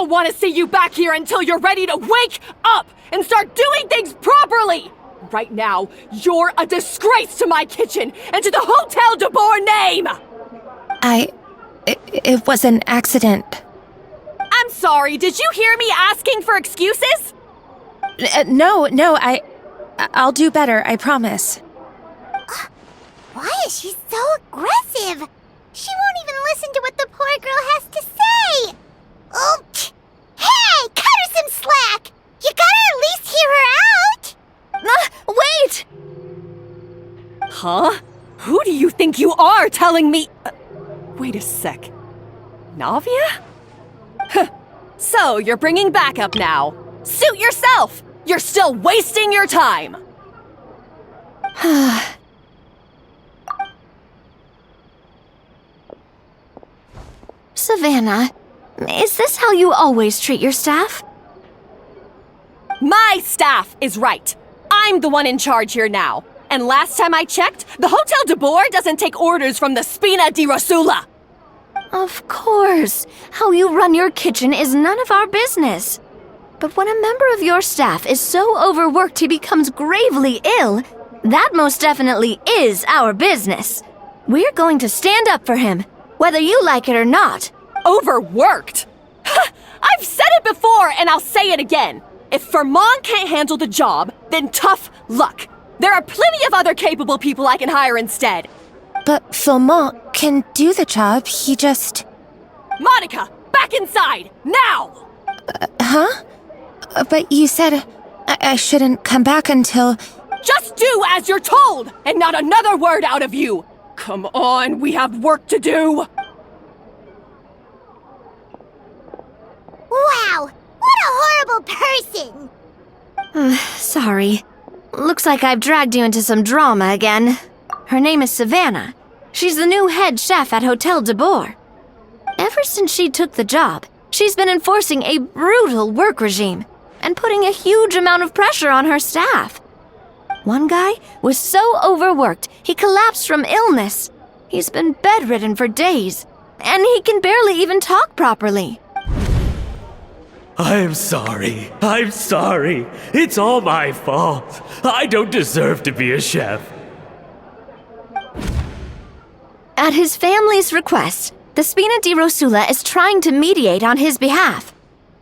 don't want to see you back here until you're ready to wake up and start doing things properly! Right now, you're a disgrace to my kitchen and to the Hotel de Boer name! It was an accident. I'm sorry, did you hear me asking for excuses? No, I'll do better, I promise. Why is she so aggressive? She won't even listen to what the poor girl has to say! Oh, hey! Cut her some slack! You gotta at least hear her out! Wait! Huh? Who do you think you are telling me? Wait a sec. Navia? Huh. So, you're bringing backup now. Suit yourself! You're still wasting your time! Savannah, is this how you always treat your staff? My staff is right. I'm the one in charge here now. And last time I checked, the Hotel de Boer doesn't take orders from the Spina di Rosula. Of course. How you run your kitchen is none of our business. But when a member of your staff is so overworked he becomes gravely ill, that most definitely is our business. We're going to stand up for him, whether you like it or not. Overworked? I've said it before and I'll say it again. If Fermont can't handle the job, then tough luck. There are plenty of other capable people I can hire instead. But Fermont can do the job, he just... Monica, back inside, now! Huh? But you said I shouldn't come back until... Just do as you're told, and not another word out of you! Come on, we have work to do! Wow! What a horrible person! Sorry. Looks like I've dragged you into some drama again. Her name is Savannah. She's the new head chef at Hotel de Boer. Ever since she took the job, she's been enforcing a brutal work regime and putting a huge amount of pressure on her staff. One guy was so overworked, he collapsed from illness. He's been bedridden for days, and he can barely even talk properly. I'm sorry. It's all my fault. I don't deserve to be a chef. At his family's request, the Spina di Rosula is trying to mediate on his behalf.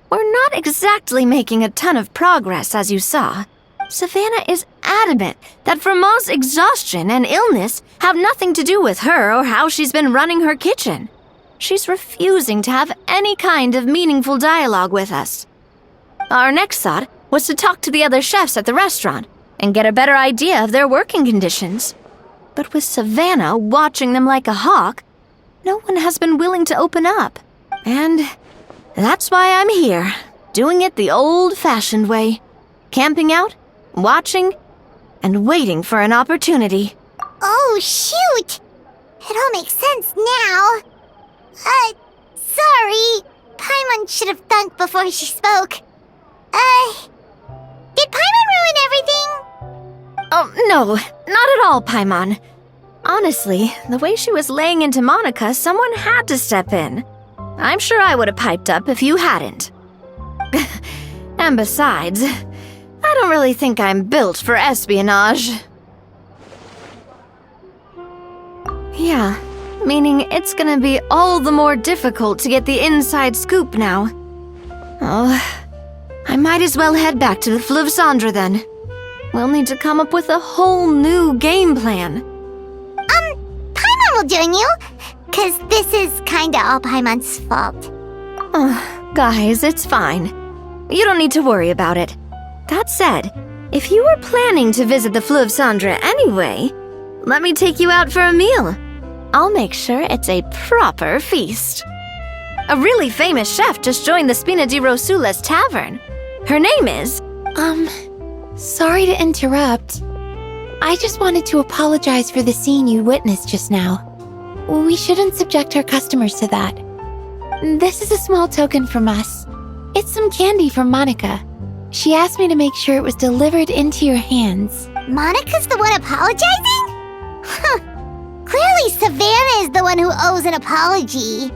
We're not exactly making a ton of progress, as you saw. Savannah is adamant that Vermont's exhaustion and illness have nothing to do with her or how she's been running her kitchen. She's refusing to have any kind of meaningful dialogue with us. Our next thought was to talk to the other chefs at the restaurant and get a better idea of their working conditions. But with Savannah watching them like a hawk, no one has been willing to open up. And that's why I'm here, doing it the old-fashioned way. Camping out, watching, and waiting for an opportunity. Oh, shoot! It all makes sense now. Sorry. Paimon should have thunk before she spoke. Did Paimon ruin everything? Oh, no, not at all, Paimon. Honestly, the way she was laying into Monica, someone had to step in. I'm sure I would have piped up if you hadn't. And besides, I don't really think I'm built for espionage. Yeah, meaning it's gonna be all the more difficult to get the inside scoop now. Oh, I might as well head back to the Fleuve Cendre then. We'll need to come up with a whole new game plan. Paimon will join you, 'cause this is kinda all Paimon's fault. Guys, it's fine. You don't need to worry about it. That said, if you were planning to visit the Fleuve Cendre anyway, let me take you out for a meal. I'll make sure it's a proper feast. A really famous chef just joined the Spina di Rosula's tavern. Her name is... Sorry to interrupt. I just wanted to apologize for the scene you witnessed just now. We shouldn't subject our customers to that. This is a small token from us. It's some candy from Monica. She asked me to make sure it was delivered into your hands. Monica's the one apologizing? Clearly Savannah is the one who owes an apology.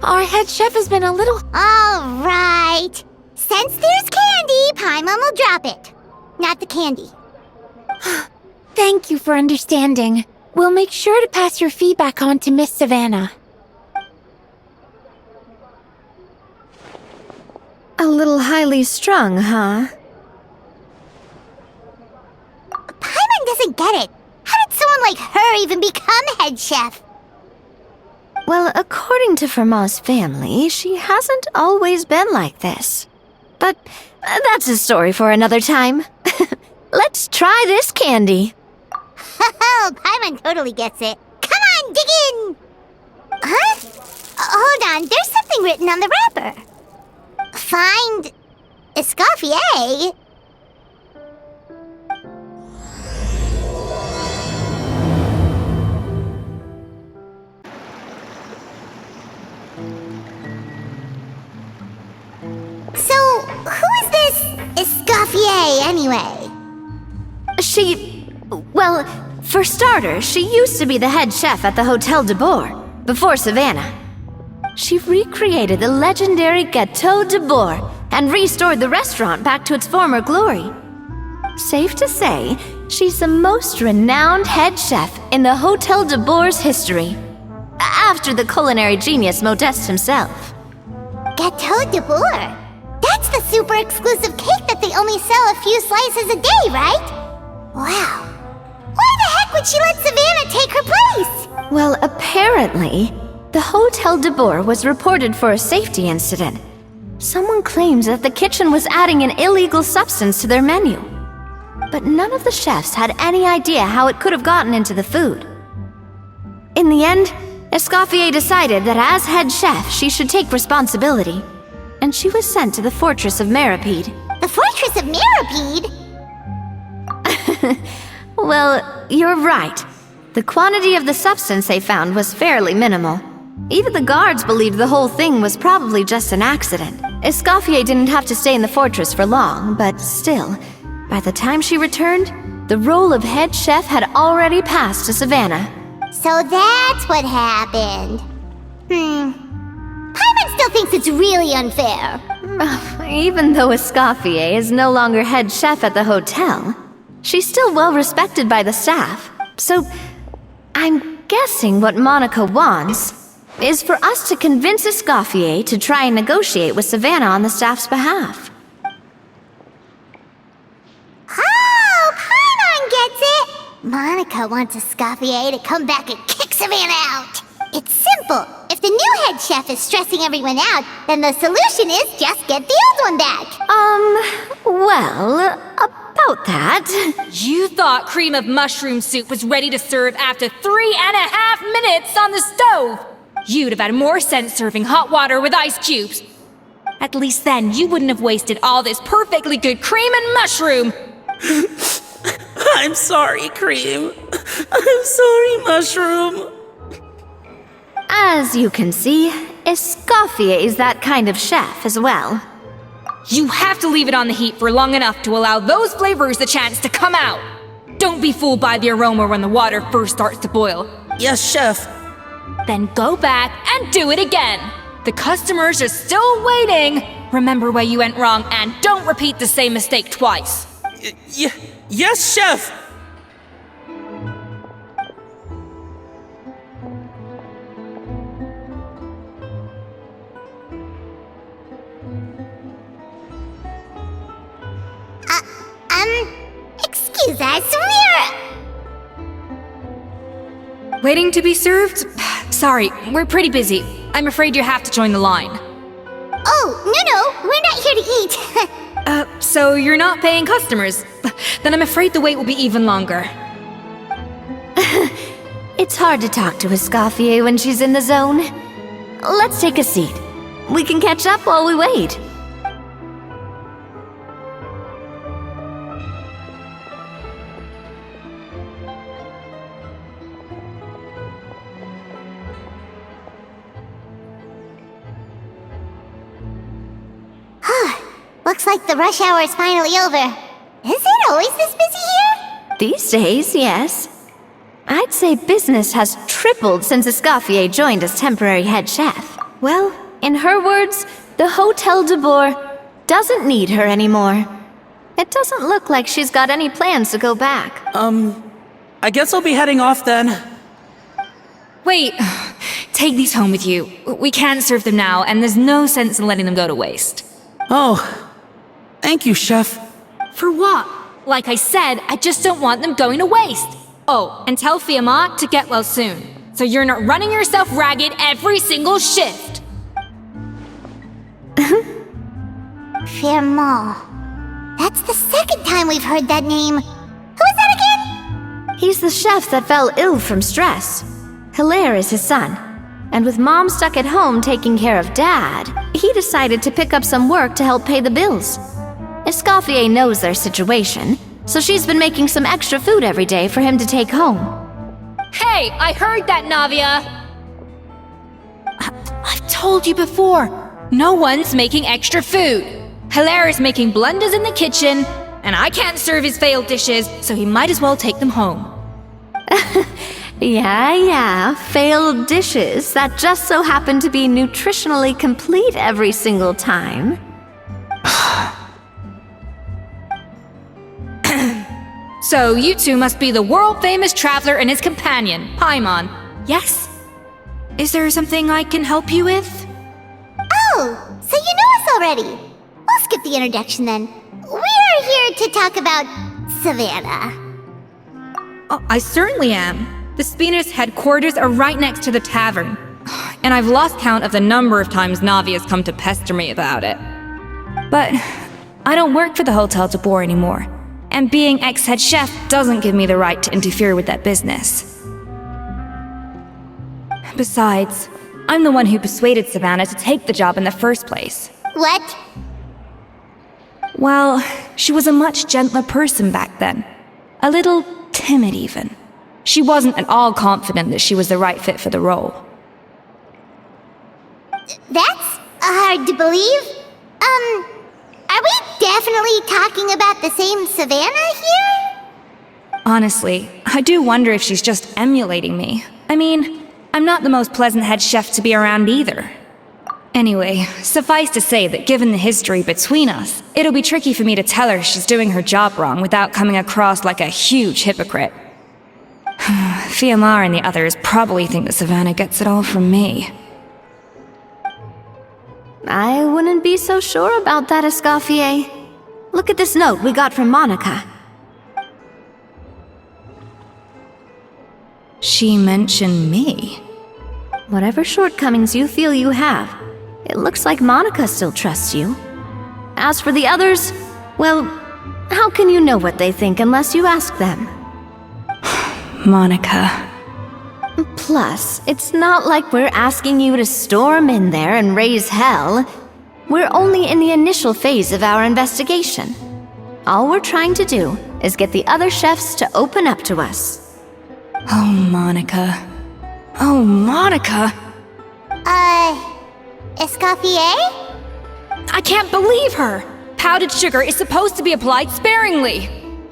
Our head chef has been a little... All right. Since there's candy, Paimon will drop it. Not the candy. Thank you for understanding. We'll make sure to pass your feedback on to Miss Savannah. A little highly strung, huh? Paimon doesn't get it. How did someone like her even become head chef? Well, according to Fermat's family, she hasn't always been like this. But that's a story for another time. Let's try this candy. Oh, Paimon totally gets it. Come on, dig in! Huh? Hold on, there's something written on the wrapper. Find... ESCOFFIER? So, who is this ESCOFFIER anyway? Well, for starters, she used to be the head chef at the Hotel de Boer, before Savannah. She recreated the legendary Gâteau de Boer and restored the restaurant back to its former glory. Safe to say, she's the most renowned head chef in the Hotel de Boer's history, after the culinary genius Modeste himself. Gâteau de Boer? That's the super exclusive cake that they only sell a few slices a day, right? Wow. Why the heck would she let Savannah take her place? Well, apparently, the Hotel de Boer was reported for a safety incident. Someone claims that the kitchen was adding an illegal substance to their menu. But none of the chefs had any idea how it could have gotten into the food. In the end, ESCOFFIER decided that as head chef, she should take responsibility. And she was sent to the Fortress of Meripede. The Fortress of Meripede? Well, you're right. The quantity of the substance they found was fairly minimal. Even the guards believed the whole thing was probably just an accident. ESCOFFIER didn't have to stay in the fortress for long, but still, by the time she returned, the role of head chef had already passed to Savannah. So that's what happened. Paimon still thinks it's really unfair. Even though ESCOFFIER is no longer head chef at the hotel, she's still well respected by the staff. So, I'm guessing what Monica wants is for us to convince ESCOFFIER to try and negotiate with Savannah on the staff's behalf. Oh, Paimon gets it! Monica wants ESCOFFIER to come back and kick Savannah out. It's simple. If the new head chef is stressing everyone out, then the solution is just get the old one back. Well, about that... You thought cream of mushroom soup was ready to serve after 3.5 minutes on the stove. You'd have had more sense serving hot water with ice cubes. At least then you wouldn't have wasted all this perfectly good cream and mushroom. I'm sorry, Cream. I'm sorry, Mushroom. As you can see, ESCOFFIER is that kind of chef as well. You have to leave it on the heat for long enough to allow those flavors the chance to come out. Don't be fooled by the aroma when the water first starts to boil. Yes, Chef. Then go back and do it again. The customers are still waiting. Remember where you went wrong and don't repeat the same mistake twice. Yes, Chef. Excuse us, Waiting to be served? Sorry, we're pretty busy. I'm afraid you have to join the line. Oh, no, we're not here to eat. So you're not paying customers? Then I'm afraid the wait will be even longer. It's hard to talk to ESCOFFIER when she's in the zone. Let's take a seat. We can catch up while we wait. Looks like the rush hour is finally over. Is it always this busy here? These days, yes. I'd say business has tripled since ESCOFFIER joined as temporary head chef. Well, in her words, the Hotel de Boer doesn't need her anymore. It doesn't look like she's got any plans to go back. I guess I'll be heading off then. Wait, take these home with you. We can't serve them now, and there's no sense in letting them go to waste. Oh, thank you, Chef. For what? Like I said, I just don't want them going to waste. Oh, and tell Fiamma to get well soon, so you're not running yourself ragged every single shift. Fiamma. That's the second time we've heard that name. Who is that again? He's the chef that fell ill from stress. Hilaire is his son. And with Mom stuck at home taking care of Dad, he decided to pick up some work to help pay the bills. ESCOFFIER knows their situation, so she's been making some extra food every day for him to take home. Hey, I heard that, Navia! I've told you before, no one's making extra food. Hilaire is making blunders in the kitchen, and I can't serve his failed dishes, so he might as well take them home. Yeah, failed dishes that just so happen to be nutritionally complete every single time. So you two must be the world-famous traveler and his companion, Paimon. Yes? Is there something I can help you with? Oh, so you know us already. We'll skip the introduction then. We're here to talk about Savannah. Oh, I certainly am. The Spina's headquarters are right next to the tavern. And I've lost count of the number of times Navia's come to pester me about it. But I don't work for the Hotel de Boer anymore. And being ex-head chef doesn't give me the right to interfere with that business. Besides, I'm the one who persuaded Savannah to take the job in the first place. What? Well, she was a much gentler person back then. A little timid even. She wasn't at all confident that she was the right fit for the role. That's hard to believe. Are we definitely talking about the same Savannah here? Honestly, I do wonder if she's just emulating me. I mean, I'm not the most pleasant head chef to be around either. Anyway, suffice to say that given the history between us, it'll be tricky for me to tell her she's doing her job wrong without coming across like a huge hypocrite. Fiamma and the others probably think that Savannah gets it all from me. I wouldn't be so sure about that, ESCOFFIER. Look at this note we got from Monica. She mentioned me. Whatever shortcomings you feel you have, it looks like Monica still trusts you. As for the others, well, how can you know what they think unless you ask them? Monica. Plus, it's not like we're asking you to storm in there and raise hell. We're only in the initial phase of our investigation. All we're trying to do is get the other chefs to open up to us. Oh, Monica. Oh, Monica! ESCOFFIER? I can't believe her! Powdered sugar is supposed to be applied sparingly.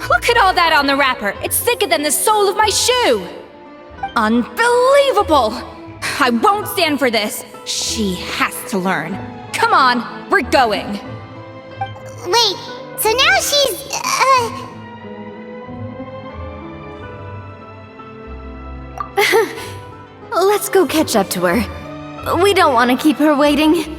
Look at all that on the wrapper. It's thicker than the sole of my shoe. Unbelievable! I won't stand for this. She has to learn. Come on, we're going. Wait, so now she's, Let's go catch up to her. We don't want to keep her waiting.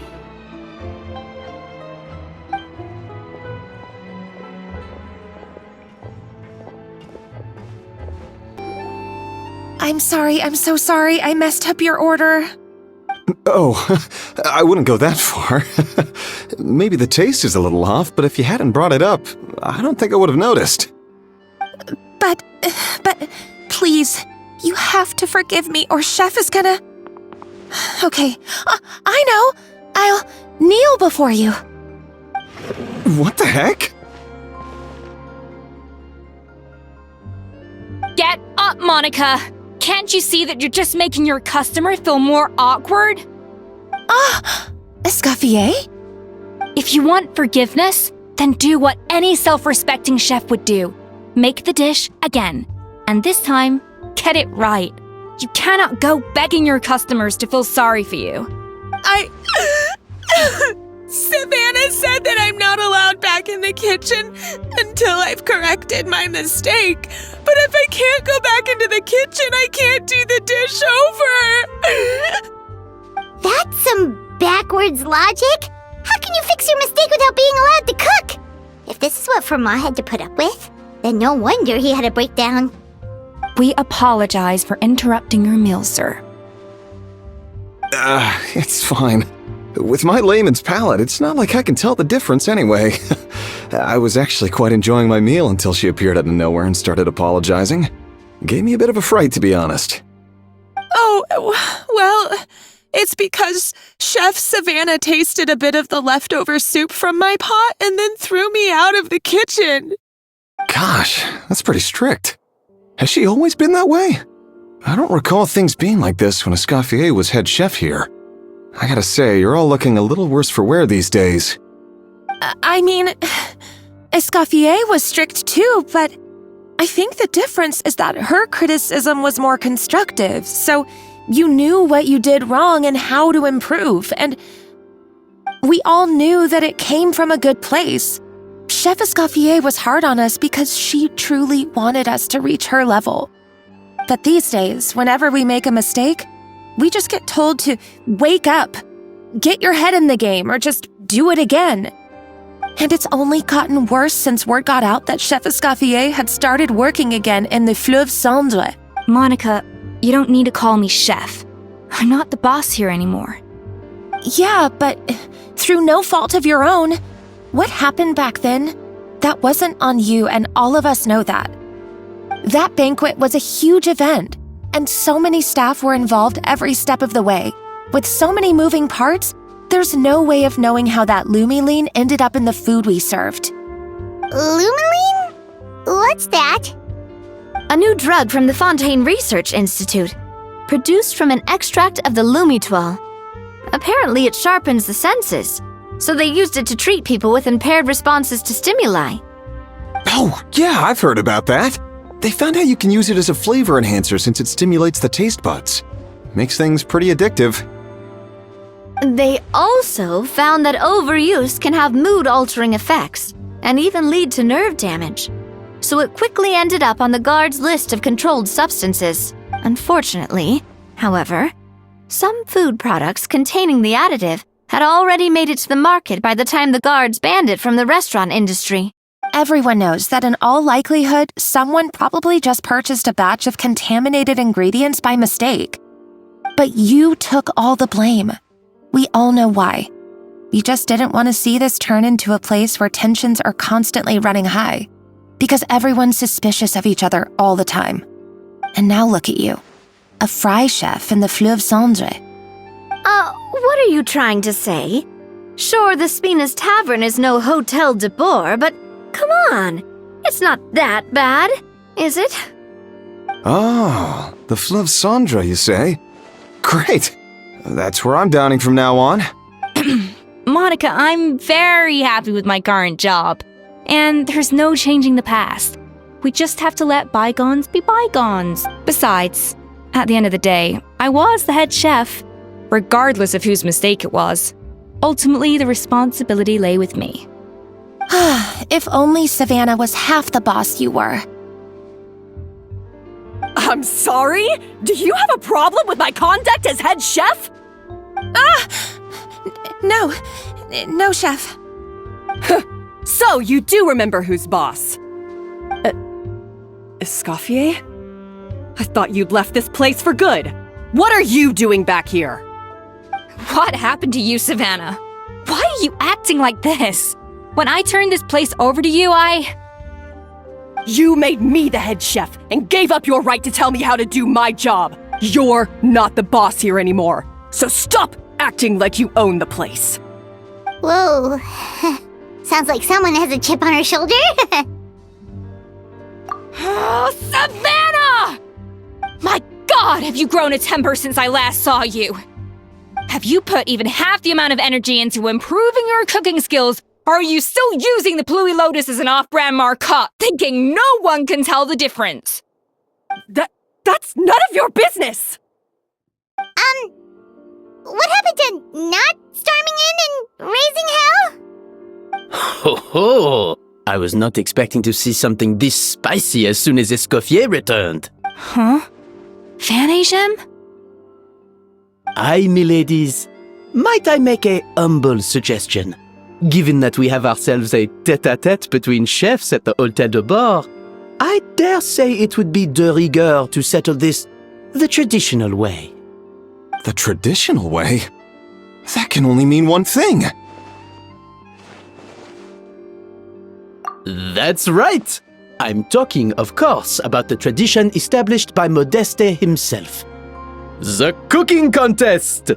I'm sorry, I'm so sorry. I messed up your order. Oh, I wouldn't go that far. Maybe the taste is a little off, but if you hadn't brought it up, I don't think I would have noticed. But, please, you have to forgive me or Chef is gonna... Okay, I know. I'll kneel before you. What the heck? Get up, Monica! Can't you see that you're just making your customer feel more awkward? ESCOFFIER? If you want forgiveness, then do what any self-respecting chef would do. Make the dish again. And this time, get it right. You cannot go begging your customers to feel sorry for you. Savannah said that I'm not allowed back in the kitchen until I've corrected my mistake. But if I can't go back into the kitchen, I can't do the dish over. That's some backwards logic. How can you fix your mistake without being allowed to cook? If this is what Fermat had to put up with, then no wonder he had a breakdown. We apologize for interrupting your meal, sir. It's fine. With my layman's palate, it's not like I can tell the difference anyway. I was actually quite enjoying my meal until she appeared out of nowhere and started apologizing. Gave me a bit of a fright, to be honest. Oh, well, it's because Chef Savannah tasted a bit of the leftover soup from my pot and then threw me out of the kitchen. Gosh, that's pretty strict. Has she always been that way? I don't recall things being like this when ESCOFFIER was head chef here. I gotta say, you're all looking a little worse for wear these days. I mean, ESCOFFIER was strict too, but I think the difference is that her criticism was more constructive, so you knew what you did wrong and how to improve, and we all knew that it came from a good place. Chef ESCOFFIER was hard on us because she truly wanted us to reach her level. But these days, whenever we make a mistake, we just get told to wake up, get your head in the game, or just do it again. And it's only gotten worse since word got out that Chef ESCOFFIER had started working again in the Fleuve Cendre. Monica, you don't need to call me chef. I'm not the boss here anymore. Yeah, but through no fault of your own. What happened back then? That wasn't on you, and all of us know that. That banquet was a huge event, and so many staff were involved every step of the way. With so many moving parts, there's no way of knowing how that Lumiline ended up in the food we served. Lumiline? What's that? A new drug from the Fontaine Research Institute, produced from an extract of the Lumitoile. Apparently it sharpens the senses, so they used it to treat people with impaired responses to stimuli. Oh, yeah, I've heard about that. They found out you can use it as a flavor enhancer since it stimulates the taste buds. Makes things pretty addictive. They also found that overuse can have mood-altering effects and even lead to nerve damage. So it quickly ended up on the guards' list of controlled substances. Unfortunately, however, some food products containing the additive had already made it to the market by the time the guards banned it from the restaurant industry. Everyone knows that in all likelihood, someone probably just purchased a batch of contaminated ingredients by mistake. But you took all the blame. We all know why. You just didn't want to see this turn into a place where tensions are constantly running high, because everyone's suspicious of each other all the time. And now look at you, a fry chef in the Fleuve Cendre. What are you trying to say? Sure, the Spina's Tavern is no Hotel de Boer, but come on, it's not that bad, is it? Oh, the Fleuve Cendre, you say? Great. That's where I'm dining from now on. Monica, I'm very happy with my current job. And there's no changing the past. We just have to let bygones be bygones. Besides, at the end of the day, I was the head chef, regardless of whose mistake it was. Ultimately, the responsibility lay with me. If only Savannah was half the boss you were. I'm sorry? Do you have a problem with my conduct as head chef? No, chef. So you do remember who's boss? ESCOFFIER? I thought you'd left this place for good. What are you doing back here? What happened to you, Savannah? Why are you acting like this? When I turned this place over to you, You made me the head chef and gave up your right to tell me how to do my job. You're not the boss here anymore, so stop acting like you own the place. Whoa. Sounds like someone has a chip on her shoulder. Oh, Savannah! My God, have you grown a temper since I last saw you? Have you put even half the amount of energy into improving your cooking skills, or are you still using the Pluie Lotus as an off-brand marcotte, thinking no one can tell the difference? That's none of your business! what happened to not storming in and raising hell? Ho ho! I was not expecting to see something this spicy as soon as Escoffier returned. Huh? Fanasium? Aye, miladies. Might I make a humble suggestion? Given that we have ourselves a tête-à-tête between chefs at the Hôtel de Bord, I dare say it would be de rigueur to settle this the traditional way. The traditional way? That can only mean one thing. That's right! I'm talking, of course, about the tradition established by Modeste himself. The cooking contest!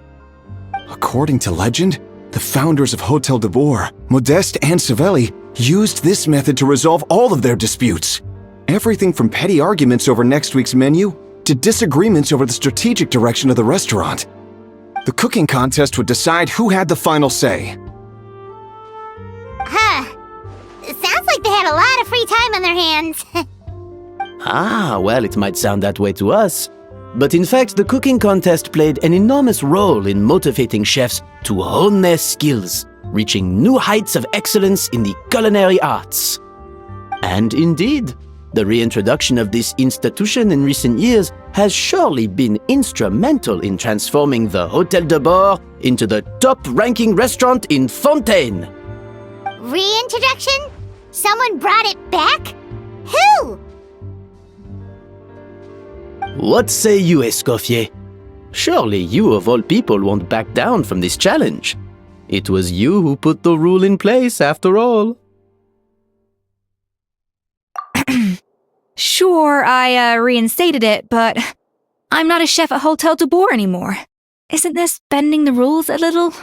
According to legend, the founders of Hôtel de Bord, Modeste and Savelli, used this method to resolve all of their disputes. Everything from petty arguments over next week's menu to disagreements over the strategic direction of the restaurant. The cooking contest would decide who had the final say. Huh. It sounds like they had a lot of free time on their hands. Ah, well, it might sound that way to us. But in fact, the cooking contest played an enormous role in motivating chefs to hone their skills, reaching new heights of excellence in the culinary arts. And indeed, the reintroduction of this institution in recent years has surely been instrumental in transforming the Hôtel de Bord into the top-ranking restaurant in Fontaine. Reintroduction? Someone brought it back? Who? What say you, Escoffier? Surely you of all people won't back down from this challenge. It was you who put the rule in place, after all. Sure, I reinstated it, but I'm not a chef at Hôtel de Bord anymore. Isn't this bending the rules a little?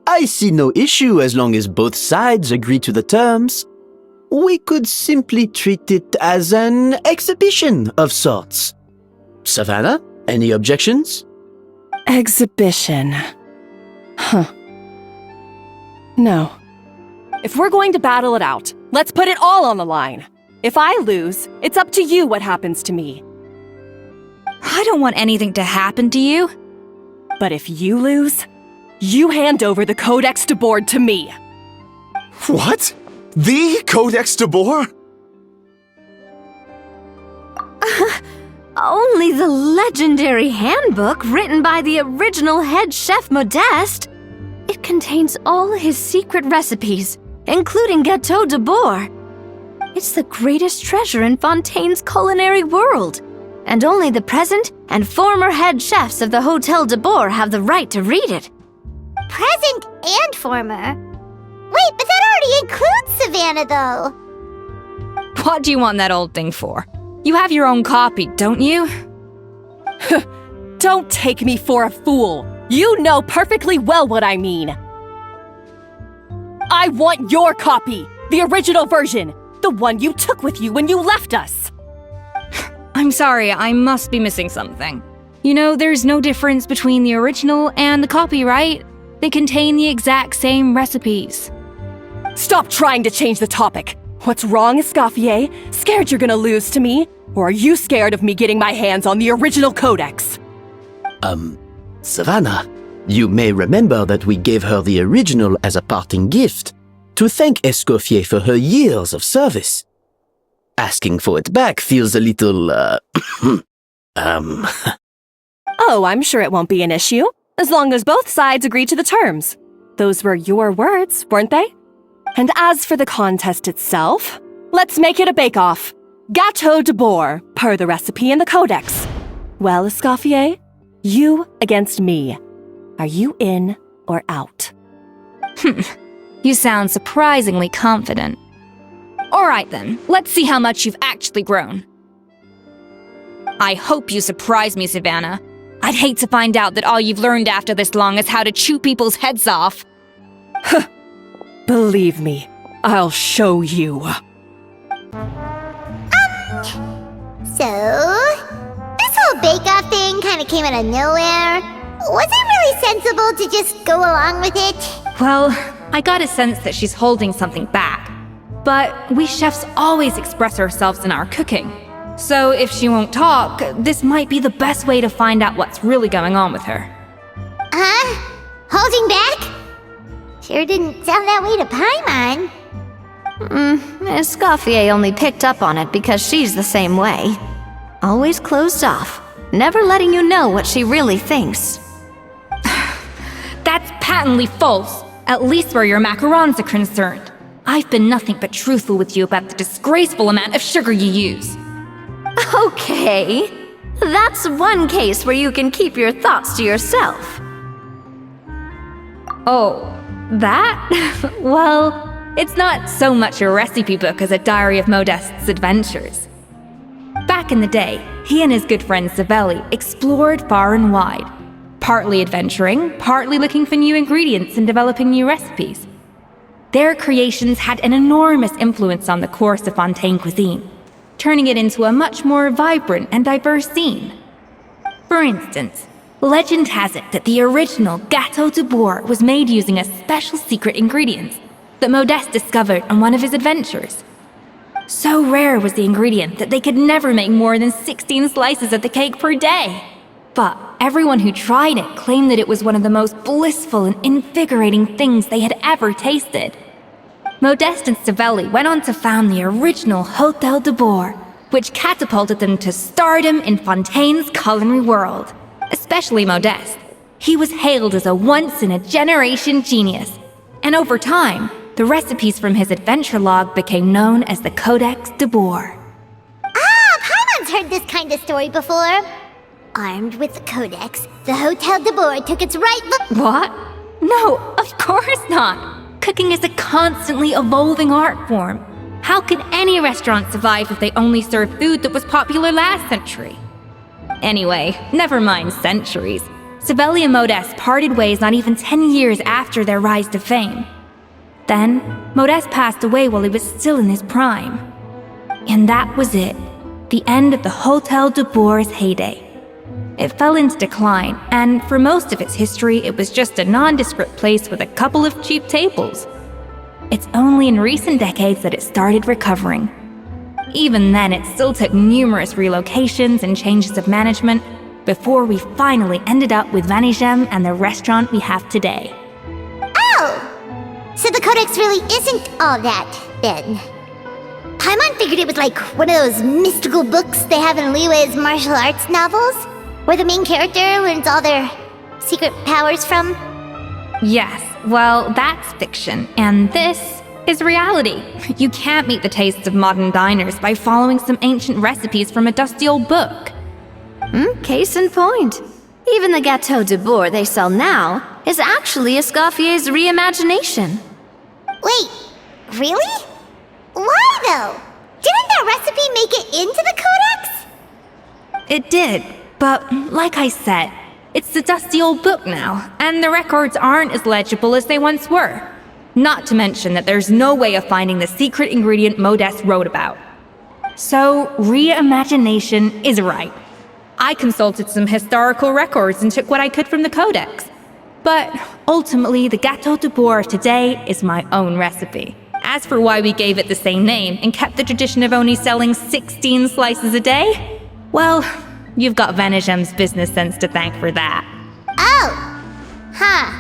I see no issue as long as both sides agree to the terms. We could simply treat it as an exhibition of sorts. Savannah, any objections? Exhibition. Huh. No. If we're going to battle it out, let's put it all on the line. If I lose, it's up to you what happens to me. I don't want anything to happen to you. But if you lose, you hand over the Codex de Bord to me. What? The Codex de Bord? Only the legendary handbook written by the original head chef Modeste. It contains all his secret recipes, including Gâteau de Bord. It's the greatest treasure in Fontaine's culinary world, and only the present and former head chefs of the Hôtel de Bord have the right to read it. Present and former? Wait, but that already includes Savannah, though. What do you want that old thing for? You have your own copy, don't you? Don't take me for a fool. You know perfectly well what I mean. I want your copy, the original version, the one you took with you when you left us. I'm sorry, I must be missing something. You know, there's no difference between the original and the copy, right? They contain the exact same recipes. Stop trying to change the topic. What's wrong, Escoffier? Scared you're gonna lose to me? Or are you scared of me getting my hands on the original codex? Savannah, you may remember that we gave her the original as a parting gift to thank Escoffier for her years of service. Asking for it back feels a little, Oh, I'm sure it won't be an issue, as long as both sides agree to the terms. Those were your words, weren't they? And as for the contest itself, let's make it a bake-off. Gâteau de Bord, per the recipe in the codex. Well, Escoffier, you against me. Are you in or out? You sound surprisingly confident. All right then, let's see how much you've actually grown. I hope you surprise me, Savannah. I'd hate to find out that all you've learned after this long is how to chew people's heads off. Believe me, I'll show you. So, this whole bake-off thing kind of came out of nowhere. Was it really sensible to just go along with it? Well, I got a sense that she's holding something back. But we chefs always express ourselves in our cooking. So if she won't talk, this might be the best way to find out what's really going on with her. Holding back? Sure didn't sound that way to Paimon. ESCOFFIER only picked up on it because she's the same way. Always closed off, never letting you know what she really thinks. That's patently false, at least where your macarons are concerned. I've been nothing but truthful with you about the disgraceful amount of sugar you use. Okay, that's one case where you can keep your thoughts to yourself. Oh, that? Well, it's not so much a recipe book as a diary of Modeste's adventures. Back in the day, he and his good friend Savelli explored far and wide, partly adventuring, partly looking for new ingredients and developing new recipes. Their creations had an enormous influence on the course of Fontaine cuisine, turning it into a much more vibrant and diverse scene. For instance, legend has it that the original Gâteau de Bourg was made using a special secret ingredient that Modeste discovered on one of his adventures. So rare was the ingredient that they could never make more than 16 slices of the cake per day. But everyone who tried it claimed that it was one of the most blissful and invigorating things they had ever tasted. Modeste and Savelli went on to found the original Hôtel de Bourg, which catapulted them to stardom in Fontaine's culinary world. Especially Modeste. He was hailed as a once-in-a-generation genius, and over time, the recipes from his adventure log became known as the Codex de Bourg. Paimon's heard this kind of story before. Armed with the Codex, the Hôtel de Bourg took its right look. What? No, of course not! Cooking is a constantly evolving art form. How could any restaurant survive if they only served food that was popular last century? Anyway, never mind centuries. Savelli and Modeste parted ways not even 10 years after their rise to fame. Then, Modeste passed away while he was still in his prime. And that was it. The end of the Hôtel de Bourg's heyday. It fell into decline, and for most of its history, it was just a nondescript place with a couple of cheap tables. It's only in recent decades that it started recovering. Even then, it still took numerous relocations and changes of management before we finally ended up with Vanigem and the restaurant we have today. Oh! So the Codex really isn't all that, then. Paimon figured it was like one of those mystical books they have in Liyue's martial arts novels, where the main character learns all their secret powers from. Yes, well, that's fiction, and this is reality. You can't meet the tastes of modern diners by following some ancient recipes from a dusty old book. Case in point. Even the Gâteau de Bourg they sell now is actually ESCOFFIER's reimagination. Wait, really? Why though? Didn't that recipe make it into the Codex? It did, but like I said, it's the dusty old book now, and the records aren't as legible as they once were. Not to mention that there's no way of finding the secret ingredient Modeste wrote about. So, reimagination is right. I consulted some historical records and took what I could from the Codex. But ultimately, the Gâteau de Bourg of today is my own recipe. As for why we gave it the same name and kept the tradition of only selling 16 slices a day, well, you've got Vanigem's business sense to thank for that. Oh! Huh.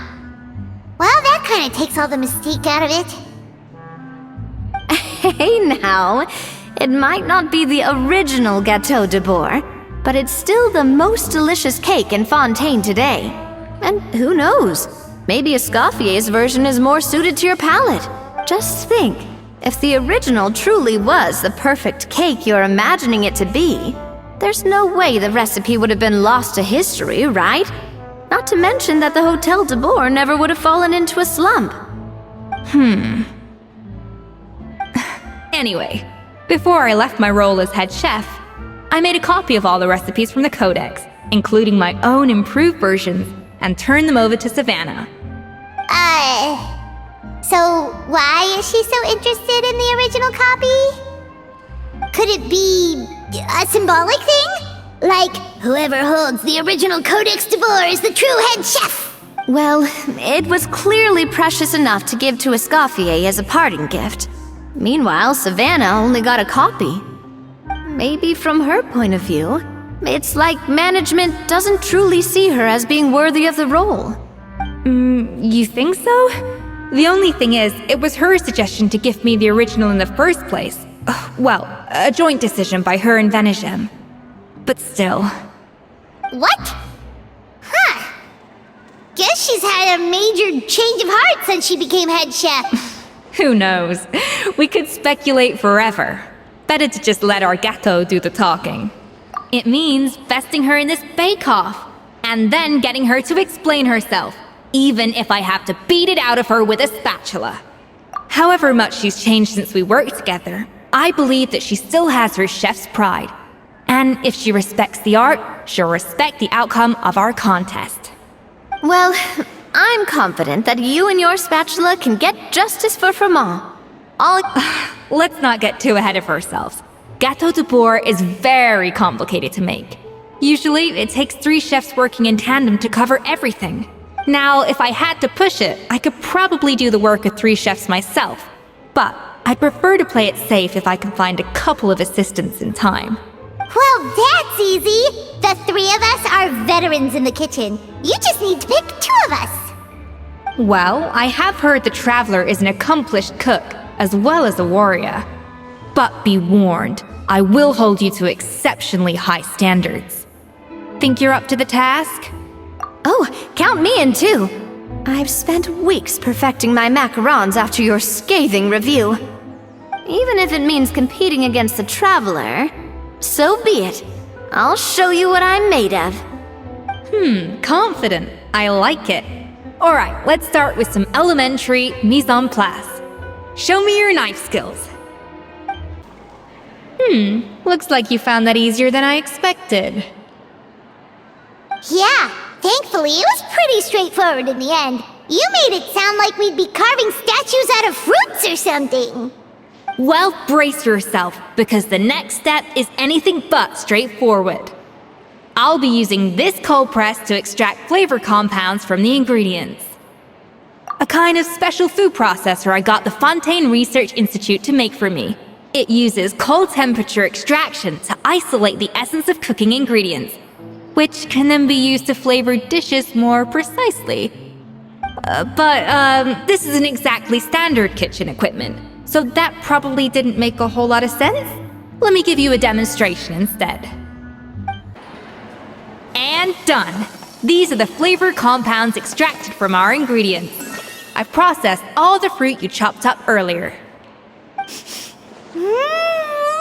Well, that kind of takes all the mystique out of it. Hey now, it might not be the original Gâteau de Bourg, but it's still the most delicious cake in Fontaine today. And who knows, maybe ESCOFFIER's version is more suited to your palate. Just think, if the original truly was the perfect cake you're imagining it to be, there's no way the recipe would have been lost to history, right? Not to mention that the Hôtel de Bourg never would have fallen into a slump. Anyway, before I left my role as head chef, I made a copy of all the recipes from the Codex, including my own improved versions, and turned them over to Savannah. So why is she so interested in the original copy? Could it be a symbolic thing? Like, whoever holds the original Codex de Bourg is the true head chef? Well, it was clearly precious enough to give to ESCOFFIER as a parting gift. Meanwhile, Savannah only got a copy. maybe from her point of view, it's like management doesn't truly see her as being worthy of the role. You think so? The only thing is, it was her suggestion to give me the original in the first place. Well, a joint decision by her and Venegem. But still. What? Huh. Guess she's had a major change of heart since she became head chef. Who knows? We could speculate forever. Better to just let our Gato do the talking. It means vesting her in this bake-off, and then getting her to explain herself, even if I have to beat it out of her with a spatula. However much she's changed since we worked together, I believe that she still has her chef's pride. And if she respects the art, she'll respect the outcome of our contest. Well, I'm confident that you and your spatula can get justice for Froment. Let's not get too ahead of ourselves. Gâteau de Bourg is very complicated to make. Usually, it takes 3 chefs working in tandem to cover everything. Now, if I had to push it, I could probably do the work of 3 chefs myself. But I'd prefer to play it safe if I can find a couple of assistants in time. Well, that's easy. The 3 of us are veterans in the kitchen. You just need to pick 2 of us. Well, I have heard the Traveler is an accomplished cook, as well as a warrior. But be warned, I will hold you to exceptionally high standards. Think you're up to the task? Oh, count me in too. I've spent weeks perfecting my macarons after your scathing review. Even if it means competing against the Traveler, so be it. I'll show you what I'm made of. Confident. I like it. Alright, let's start with some elementary mise en place. Show me your knife skills. Looks like you found that easier than I expected. Yeah, thankfully it was pretty straightforward in the end. You made it sound like we'd be carving statues out of fruits or something. Well, brace yourself, because the next step is anything but straightforward. I'll be using this cold press to extract flavor compounds from the ingredients. A kind of special food processor I got the Fontaine Research Institute to make for me. It uses cold temperature extraction to isolate the essence of cooking ingredients, which can then be used to flavor dishes more precisely. But this isn't exactly standard kitchen equipment, so that probably didn't make a whole lot of sense. Let me give you a demonstration instead. And done! These are the flavor compounds extracted from our ingredients. I've processed all the fruit you chopped up earlier. Wow!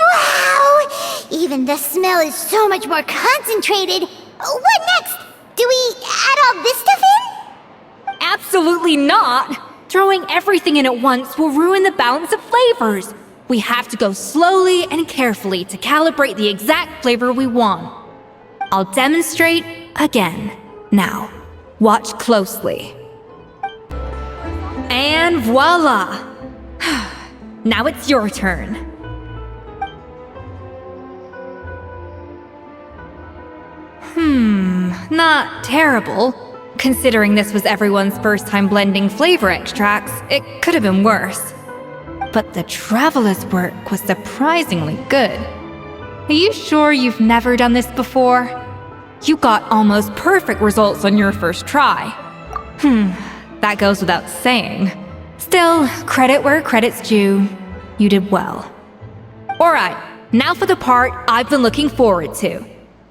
Even the smell is so much more concentrated. What next? Do we add all this stuff in? Absolutely not! Throwing everything in at once will ruin the balance of flavors. We have to go slowly and carefully to calibrate the exact flavor we want. I'll demonstrate again. Now, watch closely. And voila! Now it's your turn. Not terrible. Considering this was everyone's first time blending flavor extracts, it could have been worse. But the Traveler's work was surprisingly good. Are you sure you've never done this before? You got almost perfect results on your first try. That goes without saying. Still, credit where credit's due. You did well. Alright, now for the part I've been looking forward to.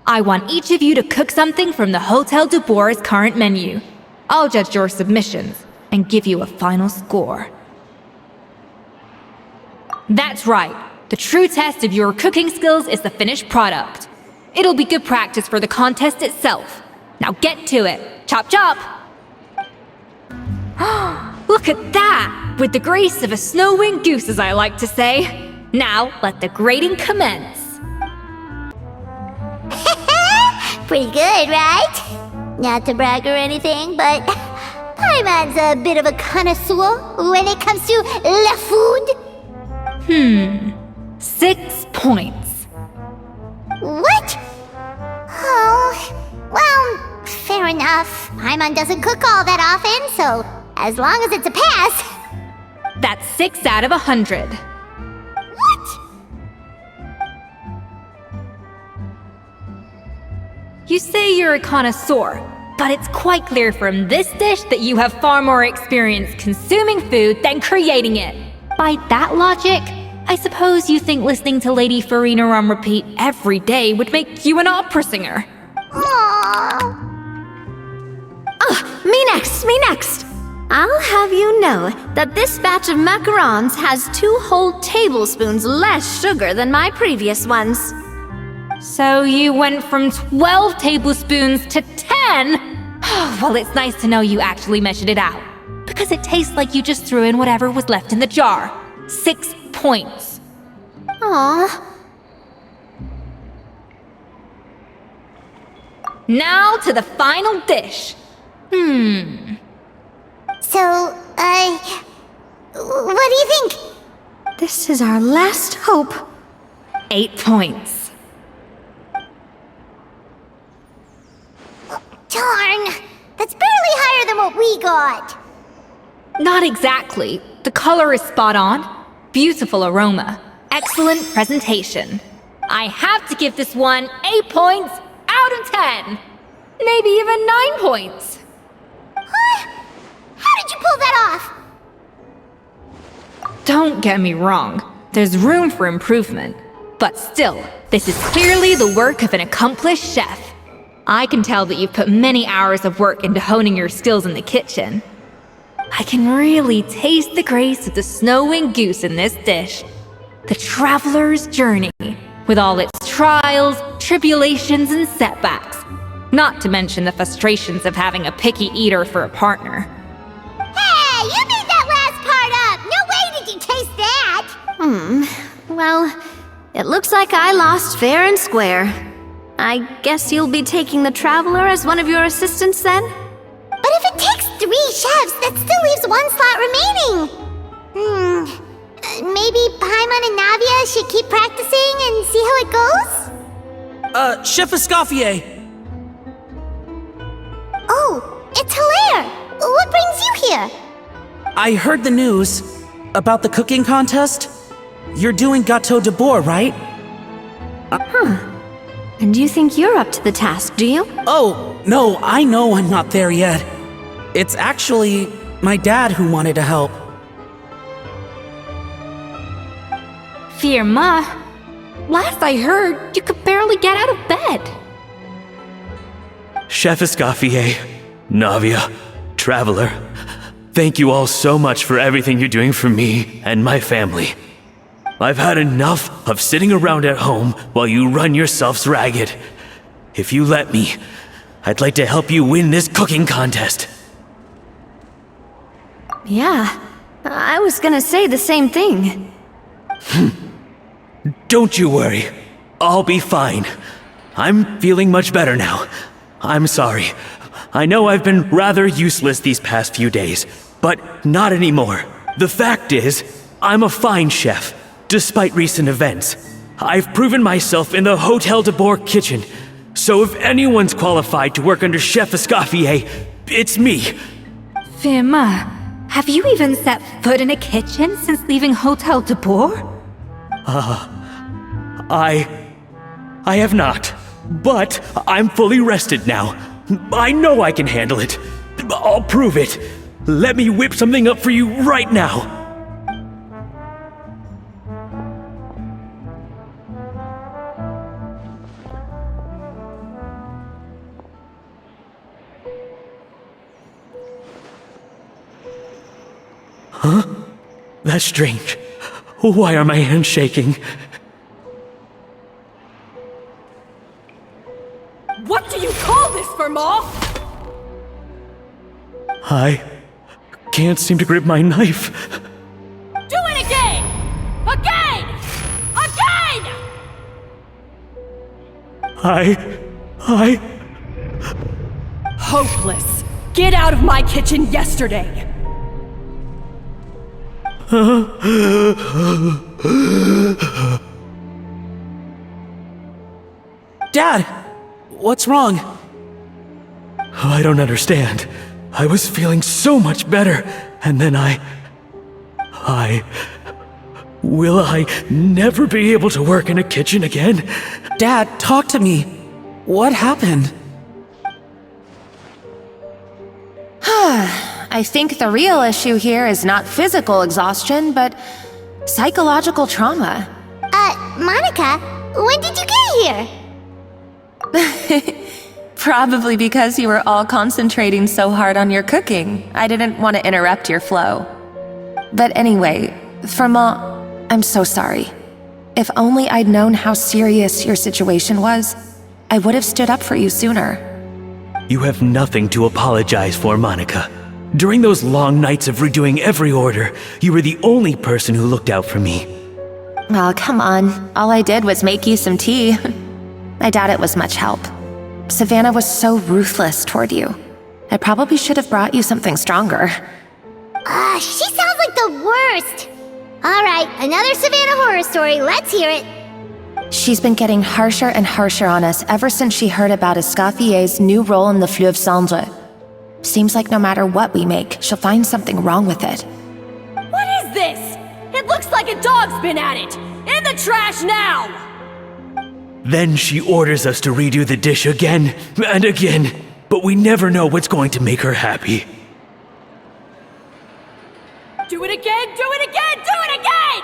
I want each of you to cook something from the Hotel de Bourg's current menu. I'll judge your submissions and give you a final score. That's right. The true test of your cooking skills is the finished product. It'll be good practice for the contest itself. Now get to it. Chop chop! Look at that! With the grace of a snow-winged goose, as I like to say. Now, let the grating commence. Pretty good, right? Not to brag or anything, but Paimon's a bit of a connoisseur when it comes to la food. 6 points. What? Oh, well, fair enough. Paimon doesn't cook all that often, so as long as it's a pass. That's 6 out of 100. What? You say you're a connoisseur, but it's quite clear from this dish that you have far more experience consuming food than creating it. By that logic, I suppose you think listening to Lady Farina on repeat every day would make you an opera singer. Aww. Me next! I'll have you know that this batch of macarons has 2 whole tablespoons less sugar than my previous ones. So you went from 12 tablespoons to 10? Well, it's nice to know you actually measured it out, because it tastes like you just threw in whatever was left in the jar. 6 points. Aw. Now to the final dish. So, what do you think? This is our last hope. 8 points. Darn, that's barely higher than what we got. Not exactly. The color is spot on. Beautiful aroma. Excellent presentation. I have to give this one 8 points out of 10. Maybe even 9 points. Huh? How did you pull that off? Don't get me wrong. There's room for improvement. But still, this is clearly the work of an accomplished chef. I can tell that you've put many hours of work into honing your skills in the kitchen. I can really taste the grace of the snow-winged goose in this dish. The traveler's journey, with all its trials, tribulations, and setbacks. Not to mention the frustrations of having a picky eater for a partner. Hey, you made that last part up! No way did you taste that! Well, it looks like I lost fair and square. I guess you'll be taking the traveler as one of your assistants then? But if it takes 3 chefs, that still leaves 1 slot remaining. Maybe Paimon and Navia should keep practicing and see how it goes? Chef ESCOFFIER! Oh, it's Hilaire! What brings you here? I heard the news about the cooking contest. You're doing Gâteau de Bourg, right? And you think you're up to the task, do you? Oh, no, I know I'm not there yet. It's actually my dad who wanted to help. Firma, last I heard, you could barely get out of bed. Chef ESCOFFIER, Navia, Traveler, thank you all so much for everything you're doing for me and my family. I've had enough of sitting around at home while you run yourselves ragged. If you let me, I'd like to help you win this cooking contest. Yeah, I was gonna say the same thing. Don't you worry. I'll be fine. I'm feeling much better now. I'm sorry. I know I've been rather useless these past few days, but not anymore. The fact is, I'm a fine chef, despite recent events. I've proven myself in the Hotel de Bourg kitchen, so if anyone's qualified to work under Chef ESCOFFIER, it's me. Firma, have you even set foot in a kitchen since leaving Hotel de Bourg? I have not, but I'm fully rested now. I know I can handle it. I'll prove it. Let me whip something up for you right now. Huh? That's strange. Why are my hands shaking? What do you call this, Firma? I can't seem to grip my knife. Do it again! Again! Again! Hopeless. Get out of my kitchen yesterday. Dad! What's wrong? I don't understand. I was feeling so much better, and then Will I never be able to work in a kitchen again? Dad, talk to me. What happened? I think the real issue here is not physical exhaustion, but psychological trauma. Monica, when did you get here? Probably because you were all concentrating so hard on your cooking. I didn't want to interrupt your flow. But anyway, I'm so sorry. If only I'd known how serious your situation was, I would have stood up for you sooner. You have nothing to apologize for, Monica. During those long nights of redoing every order, you were the only person who looked out for me. Oh, come on. All I did was make you some tea. I doubt it was much help. Savannah was so ruthless toward you. I probably should have brought you something stronger. She sounds like the worst. All right, another Savannah horror story. Let's hear it. She's been getting harsher and harsher on us ever since she heard about ESCOFFIER's new role in the Fleuve Cendre. Seems like no matter what we make, she'll find something wrong with it. What is this? It looks like a dog's been at it! In the trash now! Then she orders us to redo the dish again and again, but we never know what's going to make her happy. Do it again, do it again, do it again!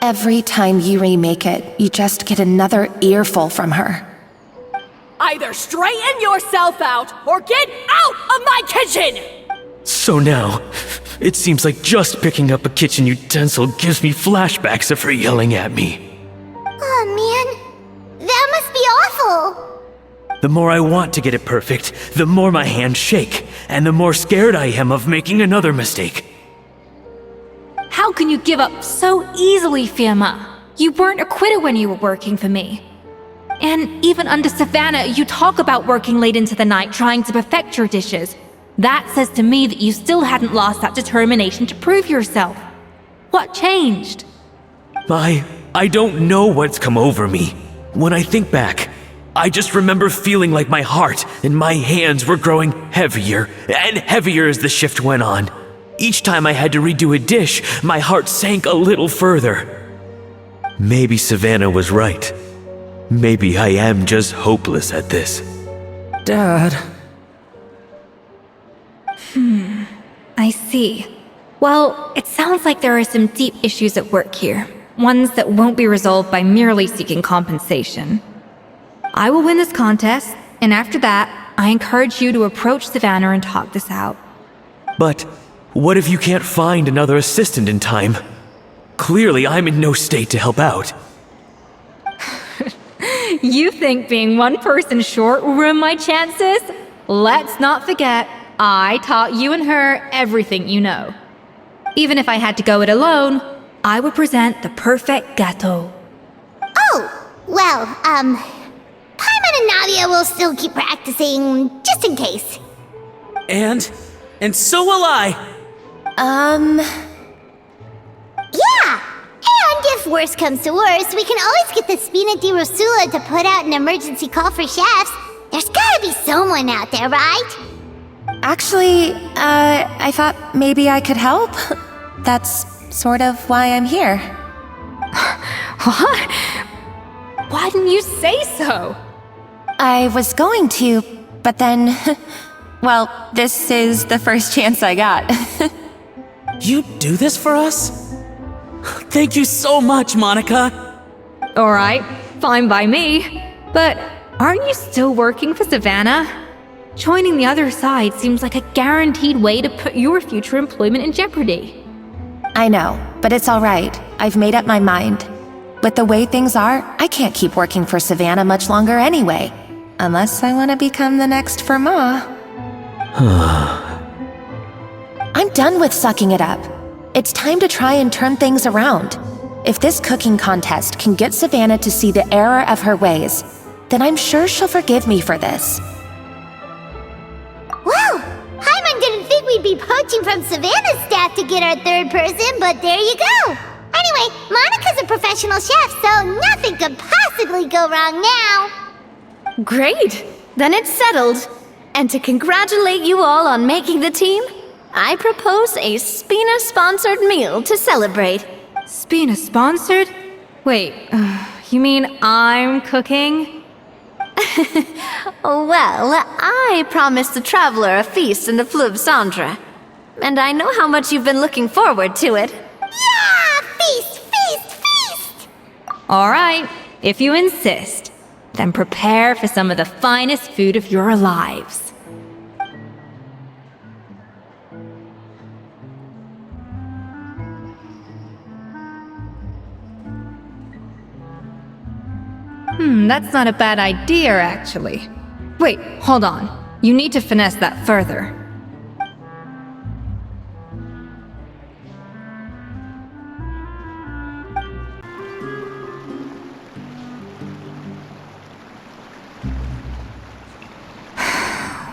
Every time you remake it, you just get another earful from her. Either straighten yourself out, or get out of my kitchen! So now, it seems like just picking up a kitchen utensil gives me flashbacks of her yelling at me. Oh man, that must be awful. The more I want to get it perfect, the more my hands shake, and the more scared I am of making another mistake. How can you give up so easily, Firma? You weren't a quitter when you were working for me. And even under Savannah, you talk about working late into the night trying to perfect your dishes. That says to me that you still hadn't lost that determination to prove yourself. What changed? I don't know what's come over me. When I think back, I just remember feeling like my heart and my hands were growing heavier and heavier as the shift went on. Each time I had to redo a dish, my heart sank a little further. Maybe Savannah was right. Maybe I am just hopeless at this. Dad. I see. Well, it sounds like there are some deep issues at work here. Ones that won't be resolved by merely seeking compensation. I will win this contest, and after that, I encourage you to approach Savannah and talk this out. But what if you can't find another assistant in time? Clearly, I'm in no state to help out. You think being one person short will ruin my chances? Let's not forget, I taught you and her everything you know. Even if I had to go it alone, I would present the perfect gâteau. Oh, well, Paimon and Nadia will still keep practicing, just in case. And so will I. Yeah! And if worse comes to worse, we can always get the Spina di Rosula to put out an emergency call for chefs. There's gotta be someone out there, right? Actually, I thought maybe I could help. That's sort of why I'm here. What? Why didn't you say so? I was going to, but then... well, this is the first chance I got. You do this for us? Thank you so much, Monica. Alright, fine by me. But aren't you still working for Savannah? Joining the other side seems like a guaranteed way to put your future employment in jeopardy. I know, but it's all right. I've made up my mind. With the way things are, I can't keep working for Savannah much longer anyway. Unless I want to become the next Firma. I'm done with sucking it up. It's time to try and turn things around. If this cooking contest can get Savannah to see the error of her ways, then I'm sure she'll forgive me for this. Well, Paimon didn't think we'd be poaching from Savannah's staff to get our third person, but there you go. Anyway, Monica's a professional chef, so nothing could possibly go wrong now. Great! Then it's settled. And to congratulate you all on making the team, I propose a Spina-sponsored meal to celebrate. Spina sponsored? Wait, You mean I'm cooking? Well, I promised the traveler a feast in the Fleuve Cendre. And I know how much you've been looking forward to it. Yeah! Feast, feast, feast! All right, if you insist, then prepare for some of the finest food of your lives. That's not a bad idea, actually. Wait, hold on. You need to finesse that further.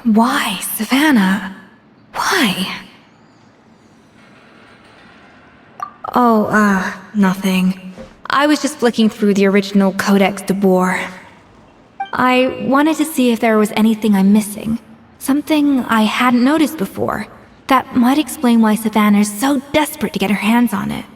Why, Savannah? Why? Oh, nothing. I was just flicking through the original Codex de Boer. I wanted to see if there was anything I'm missing. Something I hadn't noticed before. That might explain why Savannah's so desperate to get her hands on it.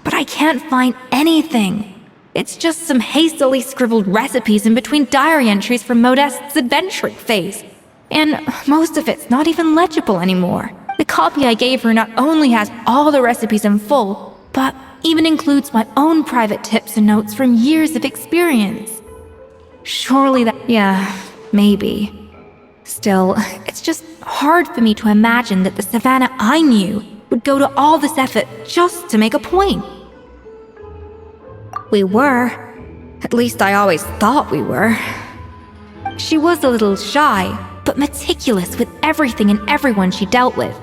But I can't find anything. It's just some hastily scribbled recipes in between diary entries from Modeste's adventuring phase. And most of it's not even legible anymore. The copy I gave her not only has all the recipes in full, but even includes my own private tips and notes from years of experience. Surely that... yeah, maybe. Still, it's just hard for me to imagine that the Savannah I knew would go to all this effort just to make a point. We were. At least I always thought we were. She was a little shy, but meticulous with everything and everyone she dealt with.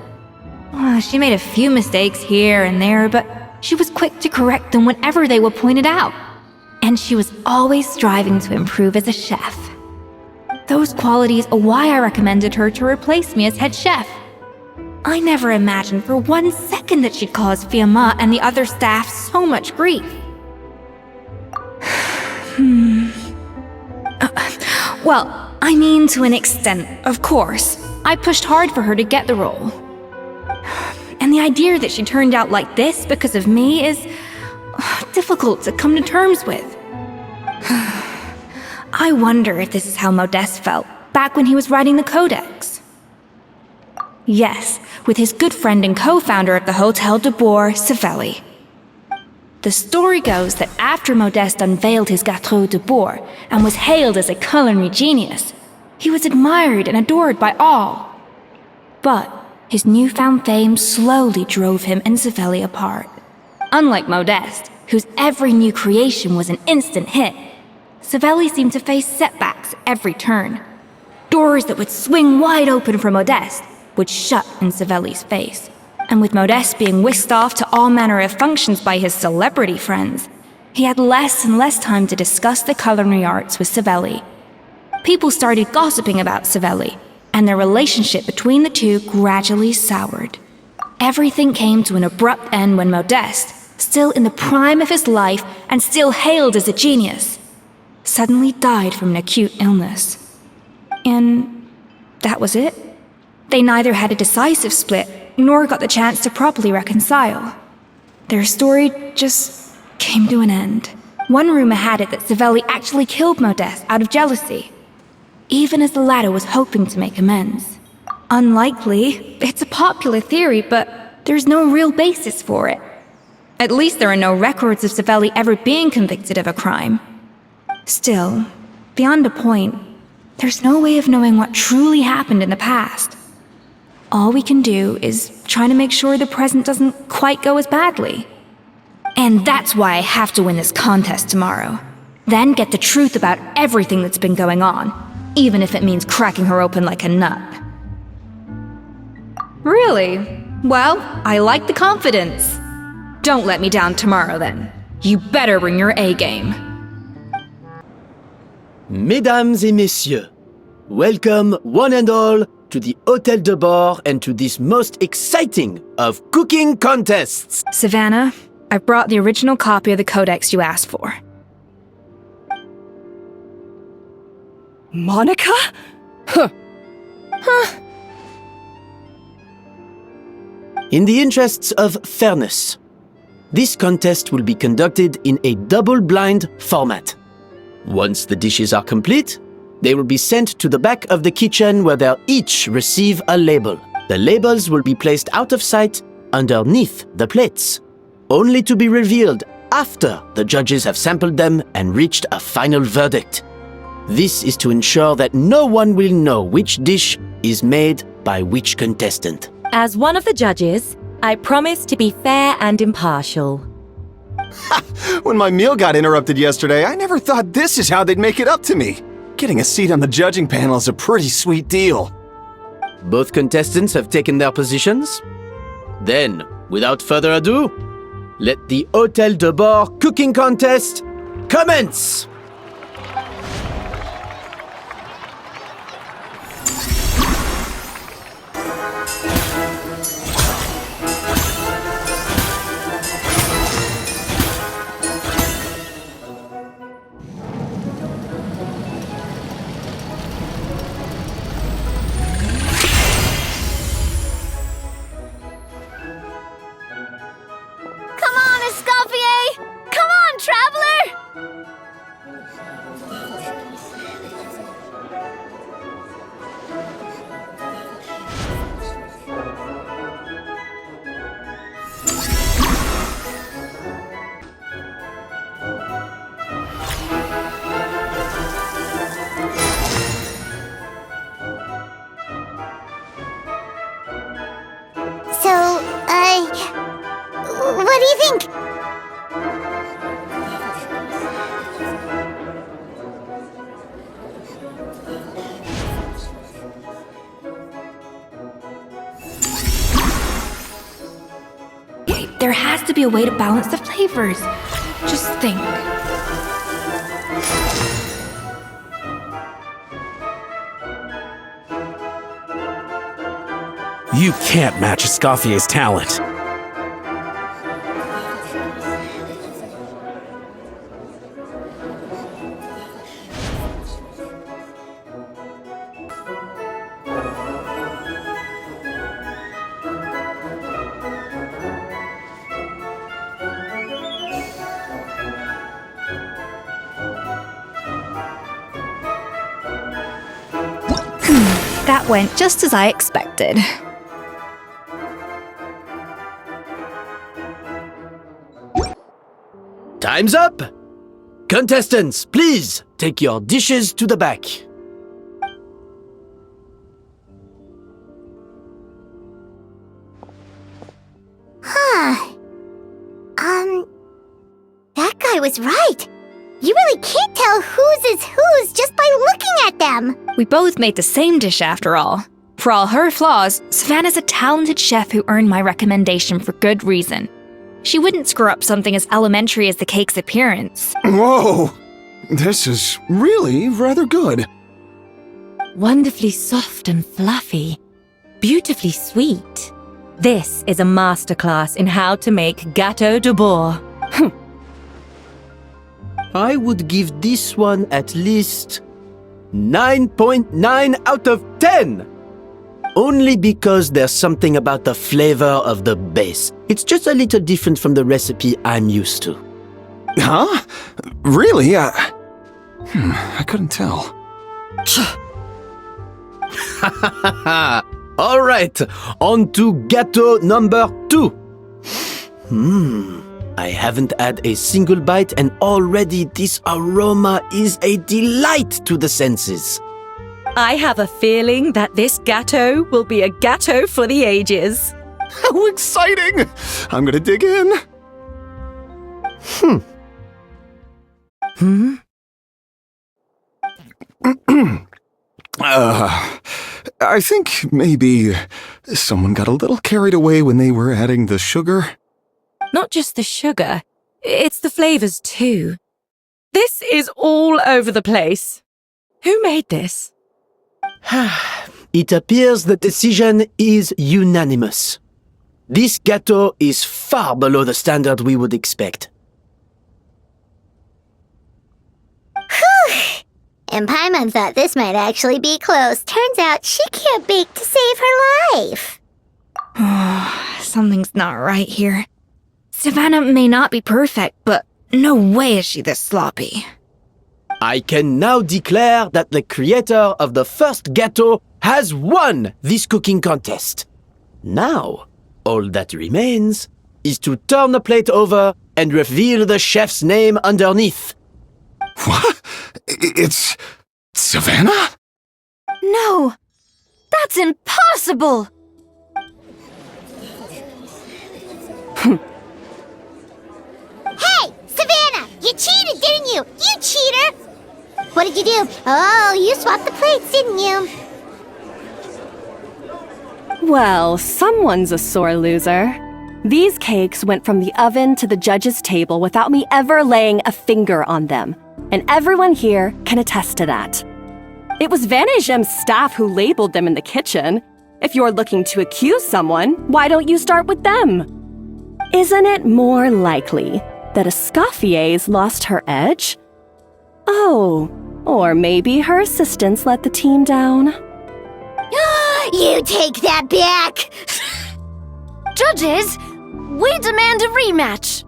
She made a few mistakes here and there, but she was quick to correct them whenever they were pointed out. And she was always striving to improve as a chef. Those qualities are why I recommended her to replace me as head chef. I never imagined for 1 second that she'd cause Fiamma and the other staff so much grief. Well, I mean to an extent, of course. I pushed hard for her to get the role. And the idea that she turned out like this because of me is difficult to come to terms with. I wonder if this is how Modeste felt back when he was writing the Codex. Yes, with his good friend and co-founder of the Hotel de Boer, Savelli. The story goes that after Modeste unveiled his Gâteau de Boer and was hailed as a culinary genius, he was admired and adored by all. But his newfound fame slowly drove him and Savelli apart. Unlike Modeste, whose every new creation was an instant hit, Savelli seemed to face setbacks every turn. Doors that would swing wide open for Modeste would shut in Savelli's face. And with Modeste being whisked off to all manner of functions by his celebrity friends, he had less and less time to discuss the culinary arts with Savelli. People started gossiping about Savelli, and their relationship between the two gradually soured. Everything came to an abrupt end when Modeste, still in the prime of his life and still hailed as a genius, suddenly died from an acute illness. And that was it. They neither had a decisive split nor got the chance to properly reconcile. Their story just came to an end. One rumor had it that Savelli actually killed Modeste out of jealousy, even as the latter was hoping to make amends. Unlikely, it's a popular theory, but there's no real basis for it. At least there are no records of Savelli ever being convicted of a crime. Still, beyond a point, there's no way of knowing what truly happened in the past. All we can do is try to make sure the present doesn't quite go as badly. And that's why I have to win this contest tomorrow. Then get the truth about everything that's been going on, even if it means cracking her open like a nut. Really? Well, I like the confidence. Don't let me down tomorrow, then. You better bring your A game. Mesdames et messieurs, welcome one and all to the Hôtel de Boer and to this most exciting of cooking contests. Savannah, I've brought the original copy of the Codex you asked for. Monica? In the interests of fairness, This contest will be conducted in a double-blind format. Once the dishes are complete, they will be sent to the back of the kitchen where they'll each receive a label. The labels will be placed out of sight underneath the plates, only to be revealed after the judges have sampled them and reached a final verdict. This is to ensure that no one will know which dish is made by which contestant. As one of the judges, I promise to be fair and impartial. When my meal got interrupted yesterday, I never thought this is how they'd make it up to me. Getting a seat on the judging panel is a pretty sweet deal. Both contestants have taken their positions. Then, without further ado, let the Hôtel de Bord cooking contest commence! Come on, ESCOFFIER! Come on, traveler! So, what do you think? There has to be a way to balance the flavors. Just think. You can't match ESCOFFIER's talent. That went just as I expected. Time's up! Contestants, please take your dishes to the back. That guy was right. You really can't tell whose is whose just by looking at them. We both made the same dish after all. For all her flaws, Savannah's a talented chef who earned my recommendation for good reason. She wouldn't screw up something as elementary as the cake's appearance. Whoa! This is really rather good. Wonderfully soft and fluffy. Beautifully sweet. This is a masterclass in how to make gâteau de bord. I would give this one at least 9.9 out of 10! Only because there's something about the flavor of the base. It's just a little different from the recipe I'm used to. Huh? Really? I couldn't tell. All right, on to gâteau number 2. I haven't had a single bite and already this aroma is a delight to the senses. I have a feeling that this gâteau will be a gâteau for the ages. How exciting! I'm gonna dig in. I think maybe someone got a little carried away when they were adding the sugar. Not just the sugar, it's the flavors too. This is all over the place. Who made this? It appears the decision is unanimous. This gâteau is far below the standard we would expect. And Paimon thought this might actually be close. Turns out she can't bake to save her life. Something's not right here. Savannah may not be perfect, but no way is she this sloppy. I can now declare that the creator of the first gâteau has won this cooking contest. Now, all that remains is to turn the plate over and reveal the chef's name underneath. What? It's Savannah? No! That's impossible! Hey, Savannah! You cheated, didn't you? You cheater! What did you do? Oh, you swapped the plates, didn't you? Well, someone's a sore loser. These cakes went from the oven to the judge's table without me ever laying a finger on them, and everyone here can attest to that. It was Vanejem's staff who labeled them in the kitchen. If you're looking to accuse someone, why don't you start with them? Isn't it more likely that ESCOFFIER's lost her edge? Oh, or maybe her assistants let the team down. You take that back! Judges, we demand a rematch!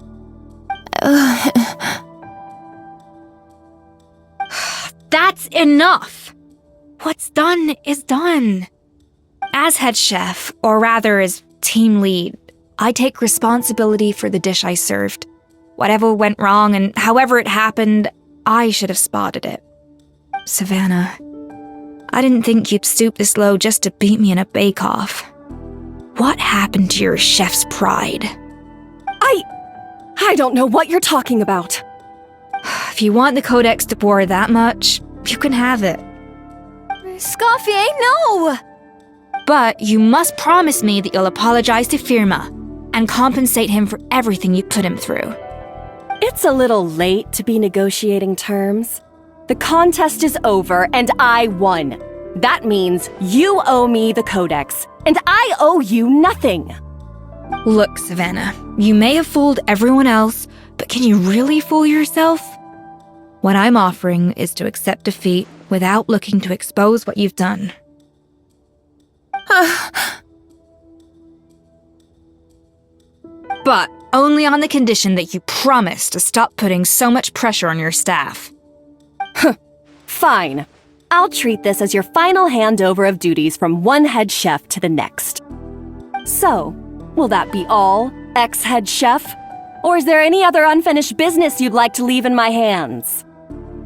That's enough! What's done is done. As head chef, or rather as team lead, I take responsibility for the dish I served. Whatever went wrong and however it happened, I should have spotted it. Savannah, I didn't think you'd stoop this low just to beat me in a bake-off. What happened to your chef's pride? I don't know what you're talking about. If you want the Codex de Boer that much, you can have it. Escoffier, no! But you must promise me that you'll apologize to Firma and compensate him for everything you put him through. It's a little late to be negotiating terms. The contest is over and I won. That means you owe me the Codex, and I owe you nothing. Look, Savannah, you may have fooled everyone else, but can you really fool yourself? What I'm offering is to accept defeat without looking to expose what you've done. But only on the condition that you promise to stop putting so much pressure on your staff. Fine. I'll treat this as your final handover of duties from one head chef to the next. So, will that be all, ex-head chef? Or is there any other unfinished business you'd like to leave in my hands?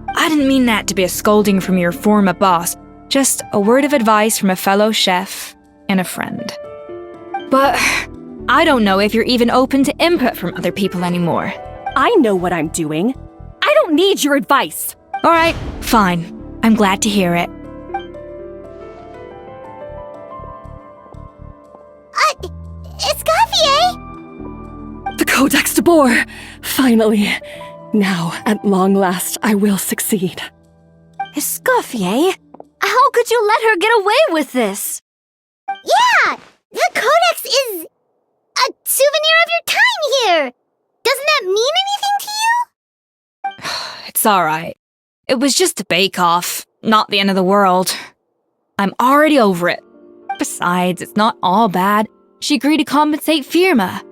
I didn't mean that to be a scolding from your former boss, just a word of advice from a fellow chef and a friend. But I don't know if you're even open to input from other people anymore. I know what I'm doing. I don't need your advice. All right, fine. I'm glad to hear it. Escoffier! The Codex de Boer! Finally. Now, at long last, I will succeed. Escoffier? How could you let her get away with this? Yeah! The Codex is a souvenir of your time here! Doesn't that mean anything to you? It's all right. It was just a bake-off, not the end of the world. I'm already over it. Besides, it's not all bad. She agreed to compensate Firma.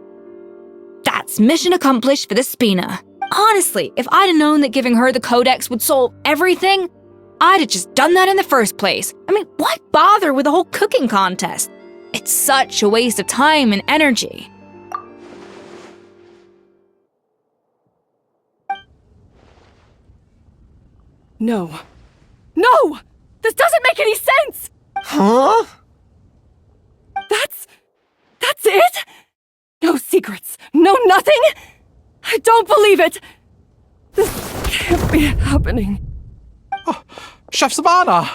That's mission accomplished for the Spina. Honestly, if I'd have known that giving her the Codex would solve everything, I'd have just done that in the first place. I mean, why bother with the whole cooking contest? It's such a waste of time and energy. No. No! This doesn't make any sense! Huh? That's it? No secrets, no nothing? I don't believe it! This can't be happening. Oh, Chef Savannah!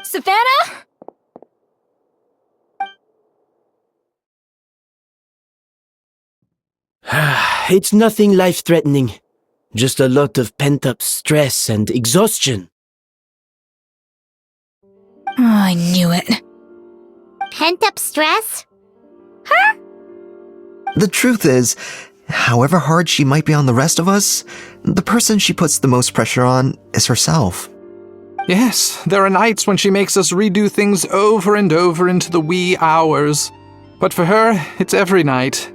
Savannah? It's nothing life-threatening. Just a lot of pent-up stress and exhaustion. Oh, I knew it. Pent-up stress? The truth is, however hard she might be on the rest of us, the person she puts the most pressure on is herself. Yes, there are nights when she makes us redo things over and over into the wee hours. But for her, it's every night.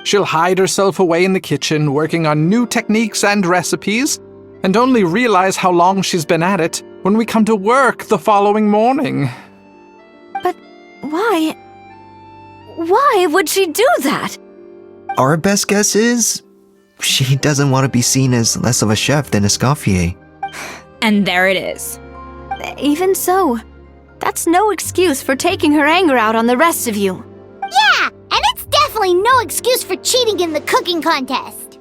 She'll hide herself away in the kitchen, working on new techniques and recipes, and only realize how long she's been at it when we come to work the following morning. But why? Why would she do that? Our best guess is she doesn't want to be seen as less of a chef than Escoffier. And there it is. Even so, that's no excuse for taking her anger out on the rest of you. Yeah, and it's definitely no excuse for cheating in the cooking contest.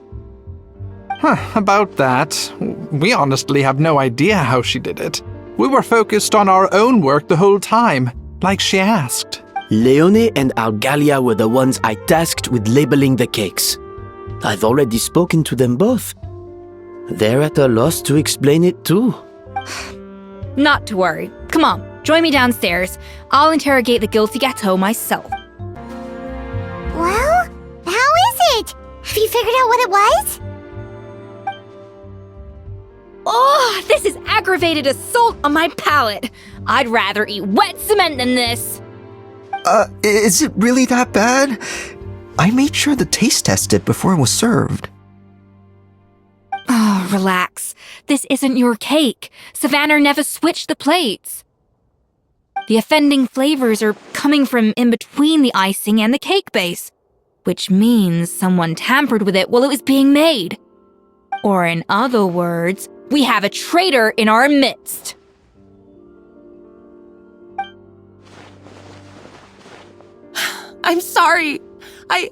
About that, we honestly have no idea how she did it. We were focused on our own work the whole time, like she asked. Leone and Algalia were the ones I tasked with labeling the cakes. I've already spoken to them both. They're at a loss to explain it too. Not to worry. Come on, join me downstairs. I'll interrogate the guilty gâteau myself. Well, how is it? Have you figured out what it was? Oh, this is aggravated assault on my palate. I'd rather eat wet cement than this. Is it really that bad? I made sure to taste test it before it was served. Oh, relax. This isn't your cake. Savannah never switched the plates. The offending flavors are coming from in between the icing and the cake base, which means someone tampered with it while it was being made. Or in other words, we have a traitor in our midst. I'm sorry. I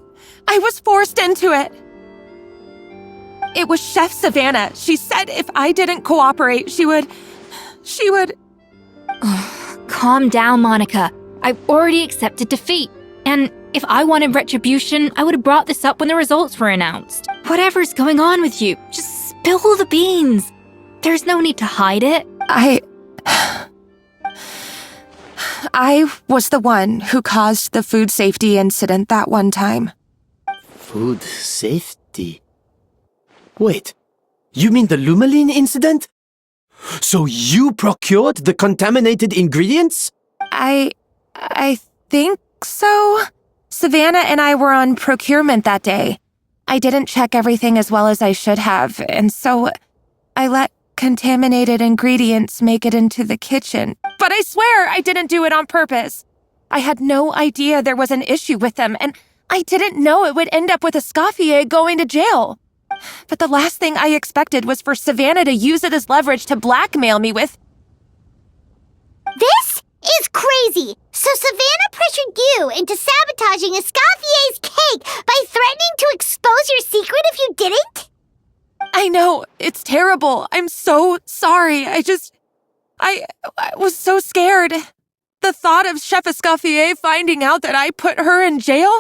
was forced into it. It was Chef Savannah. She said if I didn't cooperate, she would... Calm down, Monica. I've already accepted defeat. And if I wanted retribution, I would have brought this up when the results were announced. Whatever's going on with you, just spill the beans. There's no need to hide it. I was the one who caused the food safety incident that one time. Food safety? Wait, you mean the Lumaline incident? So you procured the contaminated ingredients? I think so. Savannah and I were on procurement that day. I didn't check everything as well as I should have, and so I let contaminated ingredients make it into the kitchen. But I swear I didn't do it on purpose. I had no idea there was an issue with them, and I didn't know it would end up with Escoffier going to jail. But the last thing I expected was for Savannah to use it as leverage to blackmail me with... This is crazy! So Savannah pressured you into sabotaging Escoffier's cake by threatening to expose your secret if you didn't? I know, it's terrible. I'm so sorry. I was so scared. The thought of Chef Escoffier finding out that I put her in jail,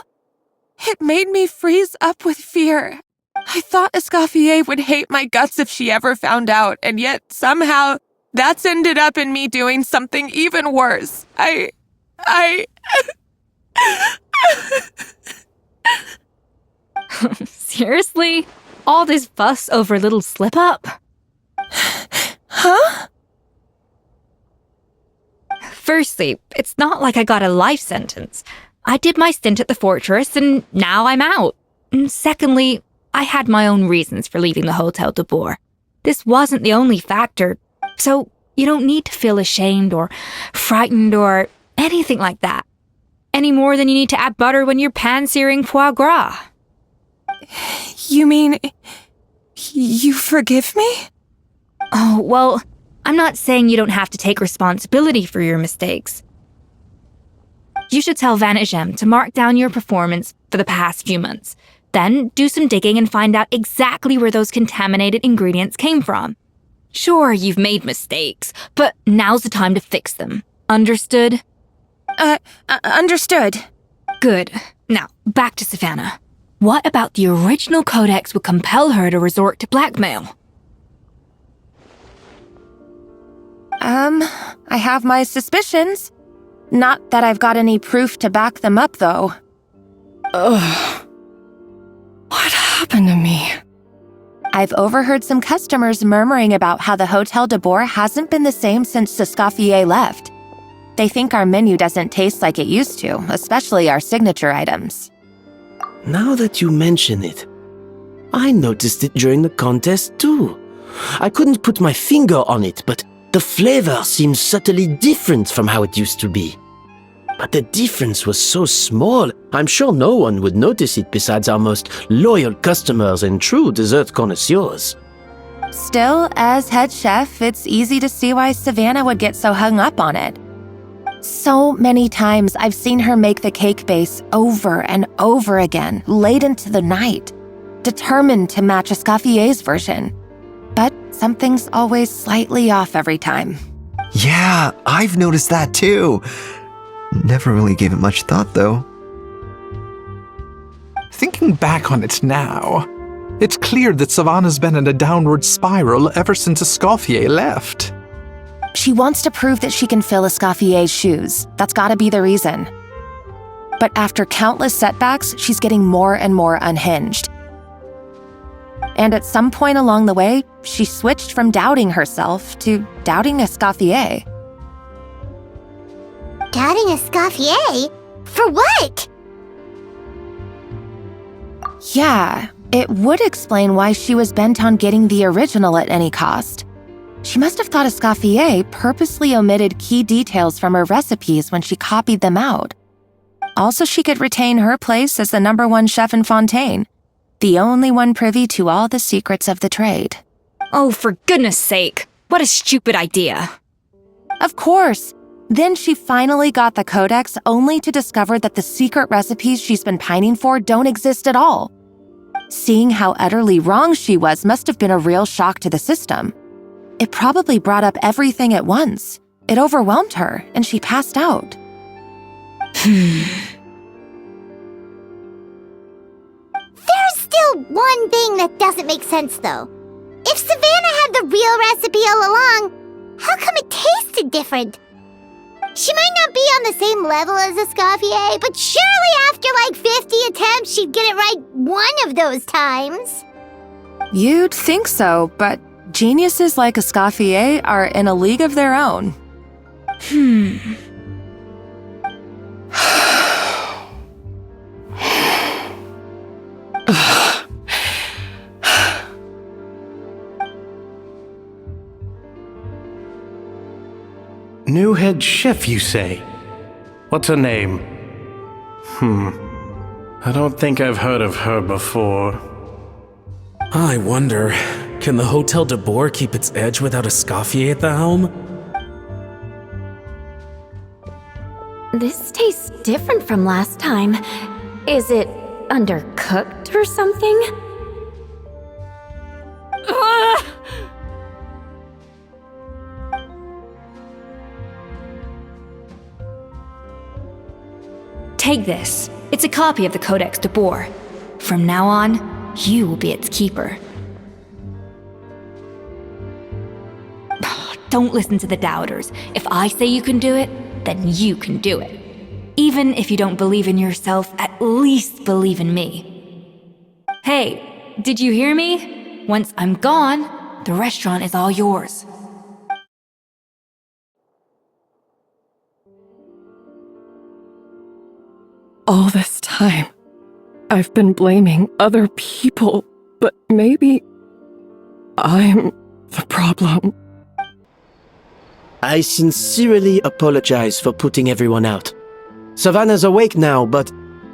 it made me freeze up with fear. I thought Escoffier would hate my guts if she ever found out, and yet somehow that's ended up in me doing something even worse. Seriously? All this fuss over a little slip-up? Huh? Firstly, it's not like I got a life sentence. I did my stint at the fortress, and now I'm out. And secondly, I had my own reasons for leaving the Hotel de Boer. This wasn't the only factor, so you don't need to feel ashamed or frightened or anything like that. Any more than you need to add butter when you're pan-searing foie gras. You mean... you forgive me? Oh, well, I'm not saying you don't have to take responsibility for your mistakes. You should tell Vanagem to mark down your performance for the past few months. Then do some digging and find out exactly where those contaminated ingredients came from. Sure, you've made mistakes, but now's the time to fix them. Understood? Understood. Good. Now, back to Savannah. What about the original codex would compel her to resort to blackmail? I have my suspicions. Not that I've got any proof to back them up, though. Ugh. What happened to me? I've overheard some customers murmuring about how the Hotel de Boer hasn't been the same since Escoffier left. They think our menu doesn't taste like it used to, especially our signature items. Now that you mention it, I noticed it during the contest too. I couldn't put my finger on it, but the flavor seems subtly different from how it used to be. But the difference was so small, I'm sure no one would notice it besides our most loyal customers and true dessert connoisseurs. Still, as head chef, it's easy to see why Savannah would get so hung up on it. So many times I've seen her make the cake base over and over again, late into the night, determined to match Escoffier's version. But something's always slightly off every time. Yeah, I've noticed that too. Never really gave it much thought, though. Thinking back on it now, it's clear that Savannah's been in a downward spiral ever since Escoffier left. She wants to prove that she can fill Escoffier's shoes. That's gotta be the reason. But after countless setbacks, she's getting more and more unhinged. And at some point along the way, she switched from doubting herself to doubting Escoffier. Doubting Escoffier? For what? Yeah, it would explain why she was bent on getting the original at any cost. She must have thought Escoffier purposely omitted key details from her recipes when she copied them out. Also, she could retain her place as the #1 chef in Fontaine, the only one privy to all the secrets of the trade. Oh, for goodness sake. What a stupid idea. Of course. Then she finally got the codex only to discover that the secret recipes she's been pining for don't exist at all. Seeing how utterly wrong she was must have been a real shock to the system. It probably brought up everything at once. It overwhelmed her, and she passed out. There's still one thing that doesn't make sense, though. If Savannah had the real recipe all along, how come it tasted different? She might not be on the same level as Escoffier, but surely after like 50 attempts, she'd get it right one of those times. You'd think so, but geniuses like Escoffier are in a league of their own. New head chef, you say? What's her name? I don't think I've heard of her before. I wonder, can the Hotel de Boer keep its edge without Escoffier at the helm? This tastes different from last time. Is it undercooked or something? Take this. It's a copy of the Codex de Boer. From now on, you will be its keeper. Don't listen to the doubters. If I say you can do it, then you can do it. Even if you don't believe in yourself, at least believe in me. Hey, did you hear me? Once I'm gone, the restaurant is all yours. All this time, I've been blaming other people, but maybe I'm the problem. I sincerely apologize for putting everyone out. Savannah's awake now, but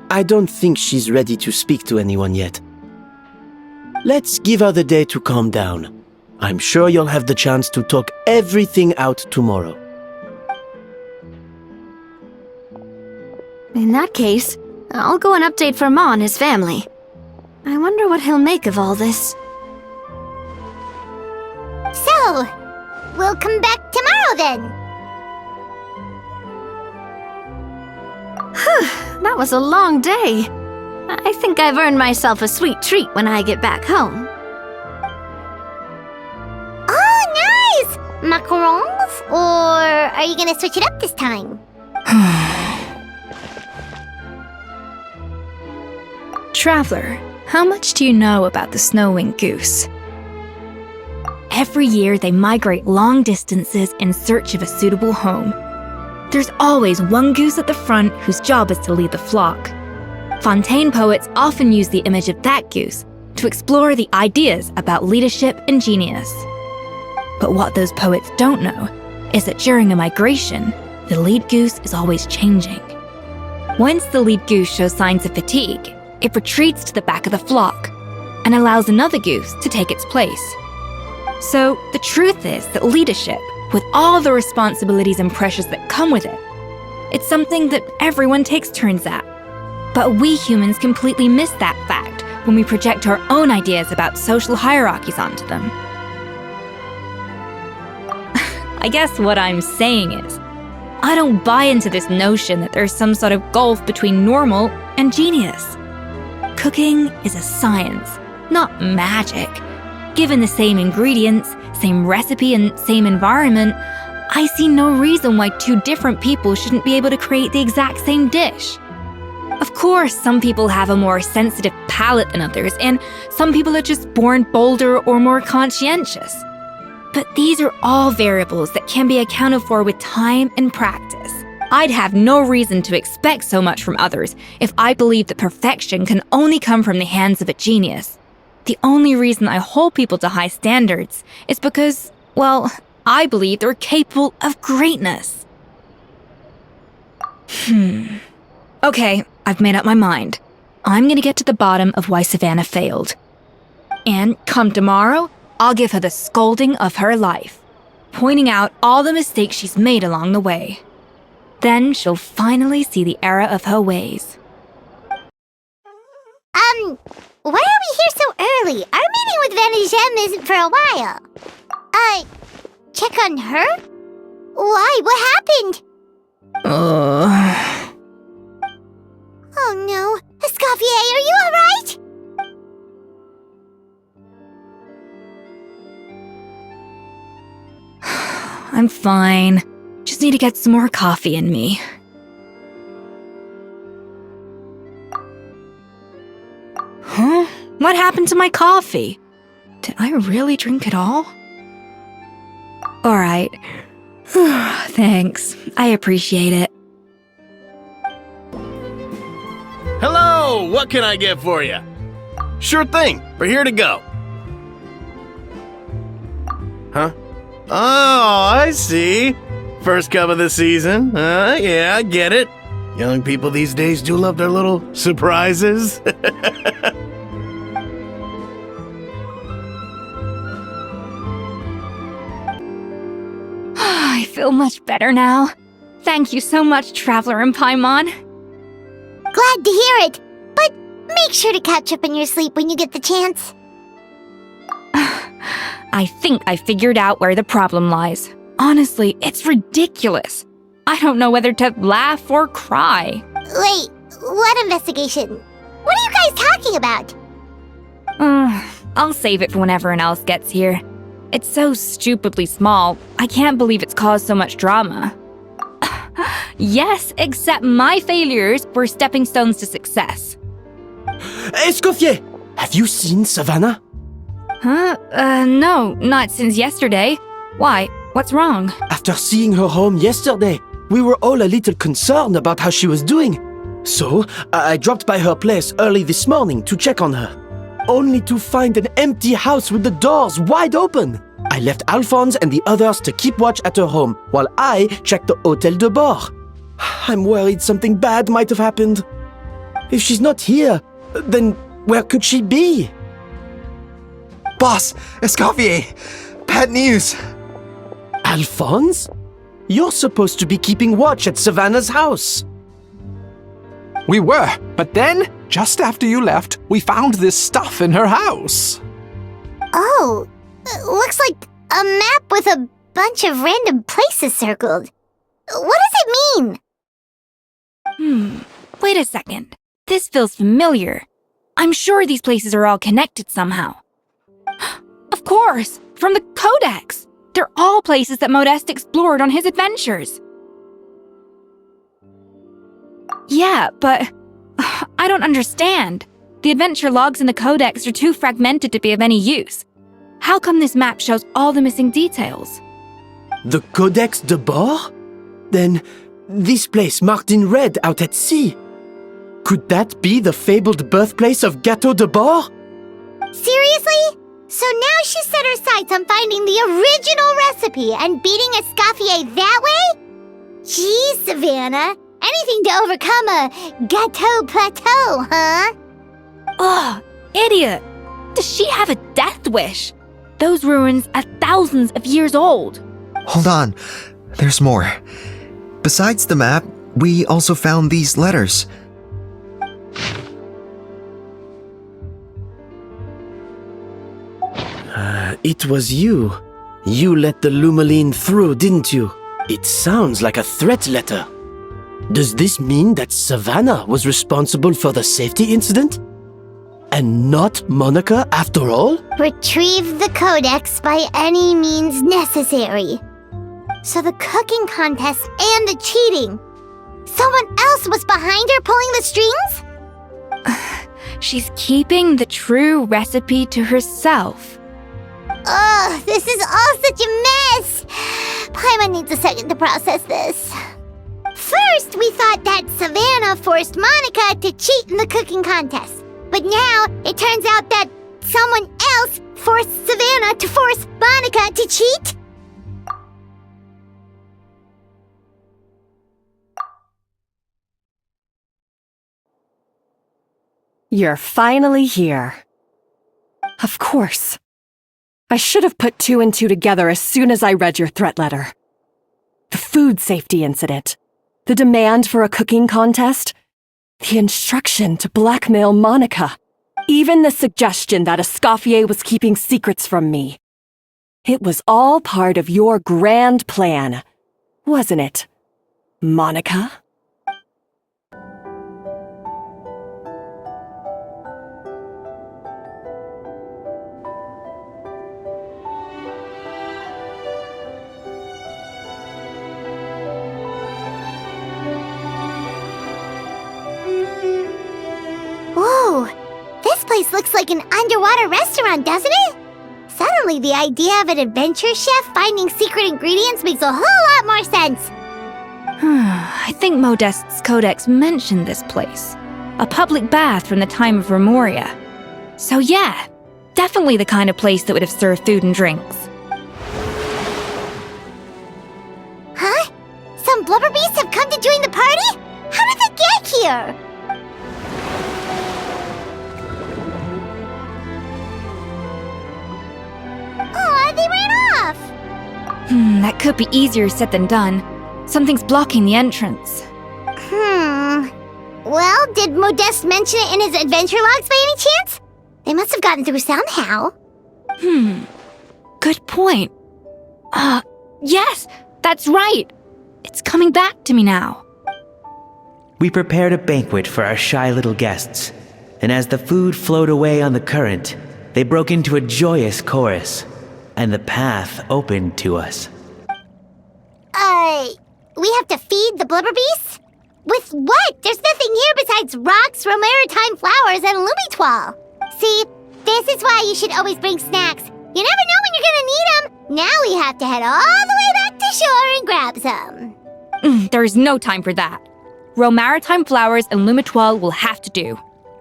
I don't think she's ready to speak to anyone yet. Let's give her the day to calm down. I'm sure you'll have the chance to talk everything out tomorrow. In that case, I'll go and update for Ma and his family. I wonder what he'll make of all this. So, we'll come back tomorrow then. That was a long day. I think I've earned myself a sweet treat when I get back home. Oh, nice! Macarons? Or are you gonna switch it up this time? Traveler, how much do you know about the snow-winged goose? Every year they migrate long distances in search of a suitable home. There's always one goose at the front whose job is to lead the flock. Fontaine poets often use the image of that goose to explore the ideas about leadership and genius. But what those poets don't know is that during a migration, the lead goose is always changing. Once the lead goose shows signs of fatigue, it retreats to the back of the flock and allows another goose to take its place. So the truth is that leadership, with all the responsibilities and pressures that come with it, it's something that everyone takes turns at. But we humans completely miss that fact when we project our own ideas about social hierarchies onto them. I guess what I'm saying is, I don't buy into this notion that there's some sort of gulf between normal and genius. Cooking is a science, not magic. Given the same ingredients, same recipe, and same environment, I see no reason why two different people shouldn't be able to create the exact same dish. Of course, some people have a more sensitive palate than others, and some people are just born bolder or more conscientious. But these are all variables that can be accounted for with time and practice. I'd have no reason to expect so much from others if I believed that perfection can only come from the hands of a genius. The only reason I hold people to high standards is because, well, I believe they're capable of greatness. Okay, I've made up my mind. I'm gonna get to the bottom of why Savannah failed. And come tomorrow, I'll give her the scolding of her life, pointing out all the mistakes she's made along the way. Then she'll finally see the error of her ways. Why are we here so early? Our meeting with Vanigem isn't for a while. Check on her? Why? What happened? Oh no. Escoffier, are you alright? I'm fine. Just need to get some more coffee in me. Huh? What happened to my coffee? Did I really drink it all? Alright. Thanks. I appreciate it. Hello! What can I get for you? Sure thing. We're here to go. Huh? Oh, I see. First cup of the season. Yeah, I get it. Young people these days do love their little surprises. I feel much better now. Thank you so much, Traveler and Paimon. Glad to hear it. But make sure to catch up on your sleep when you get the chance. I think I figured out where the problem lies. Honestly, it's ridiculous. I don't know whether to laugh or cry. Wait, what investigation? What are you guys talking about? I'll save it for when everyone else gets here. It's so stupidly small, I can't believe it's caused so much drama. Yes, except my failures were stepping stones to success. Escoffier! Have you seen Savannah? Huh? No, not since yesterday. Why? What's wrong? After seeing her home yesterday, we were all a little concerned about how she was doing. So, I dropped by her place early this morning to check on her, only to find an empty house with the doors wide open. I left Alphonse and the others to keep watch at her home, while I checked the Hôtel de Bord. I'm worried something bad might have happened. If she's not here, then where could she be? Boss, Escoffier, bad news. Alphonse? You're supposed to be keeping watch at Savannah's house. We were, but then, just after you left, we found this stuff in her house. Oh, looks like a map with a bunch of random places circled. What does it mean? Wait a second. This feels familiar. I'm sure these places are all connected somehow. Of course, from the Codex. They're all places that Modeste explored on his adventures. Yeah, but I don't understand. The adventure logs in the Codex are too fragmented to be of any use. How come this map shows all the missing details? The Codex de Bord? Then, this place marked in red out at sea. Could that be the fabled birthplace of Gâteau de Bord? Seriously? So now she set her sights on finding the original recipe and beating ESCOFFIER that way? Geez, Savannah. Anything to overcome a gâteau plateau, huh? Ugh, idiot! Does she have a death wish? Those ruins are thousands of years old. Hold on. There's more. Besides the map, we also found these letters. It was you. You let the Lumaline through, didn't you? It sounds like a threat letter. Does this mean that Savannah was responsible for the safety incident? And not Monica after all? Retrieve the codex by any means necessary. So the cooking contest and the cheating. Someone else was behind her pulling the strings? She's keeping the true recipe to herself. Ugh, this is all such a mess. Paimon needs a second to process this. First, we thought that Savannah forced Monica to cheat in the cooking contest. But now, it turns out that someone else forced Savannah to force Monica to cheat? You're finally here. Of course. I should have put 2 and 2 together as soon as I read your threat letter. The food safety incident, the demand for a cooking contest, the instruction to blackmail Monica, even the suggestion that ESCOFFIER was keeping secrets from me. It was all part of your grand plan, wasn't it, Monica? Whoa, this place looks like an underwater restaurant, doesn't it? Suddenly, the idea of an adventure chef finding secret ingredients makes a whole lot more sense. I think Modest's codex mentioned this place. A public bath from the time of Remoria. So yeah, definitely the kind of place that would have served food and drinks. Huh? Some blubber beasts have come to join the party? How did they get here? Aw, they ran off! That could be easier said than done. Something's blocking the entrance. Well, did Modeste mention it in his adventure logs by any chance? They must have gotten through somehow. Good point. Yes, that's right. It's coming back to me now. We prepared a banquet for our shy little guests, and as the food flowed away on the current, they broke into a joyous chorus, and the path opened to us. We have to feed the blubber beasts? With what? There's nothing here besides rocks, romaritime flowers, and lumitoile. See, this is why you should always bring snacks. You never know when you're gonna need them. Now we have to head all the way back to shore and grab some. There is no time for that. Romaritime flowers and lumitoile will have to do.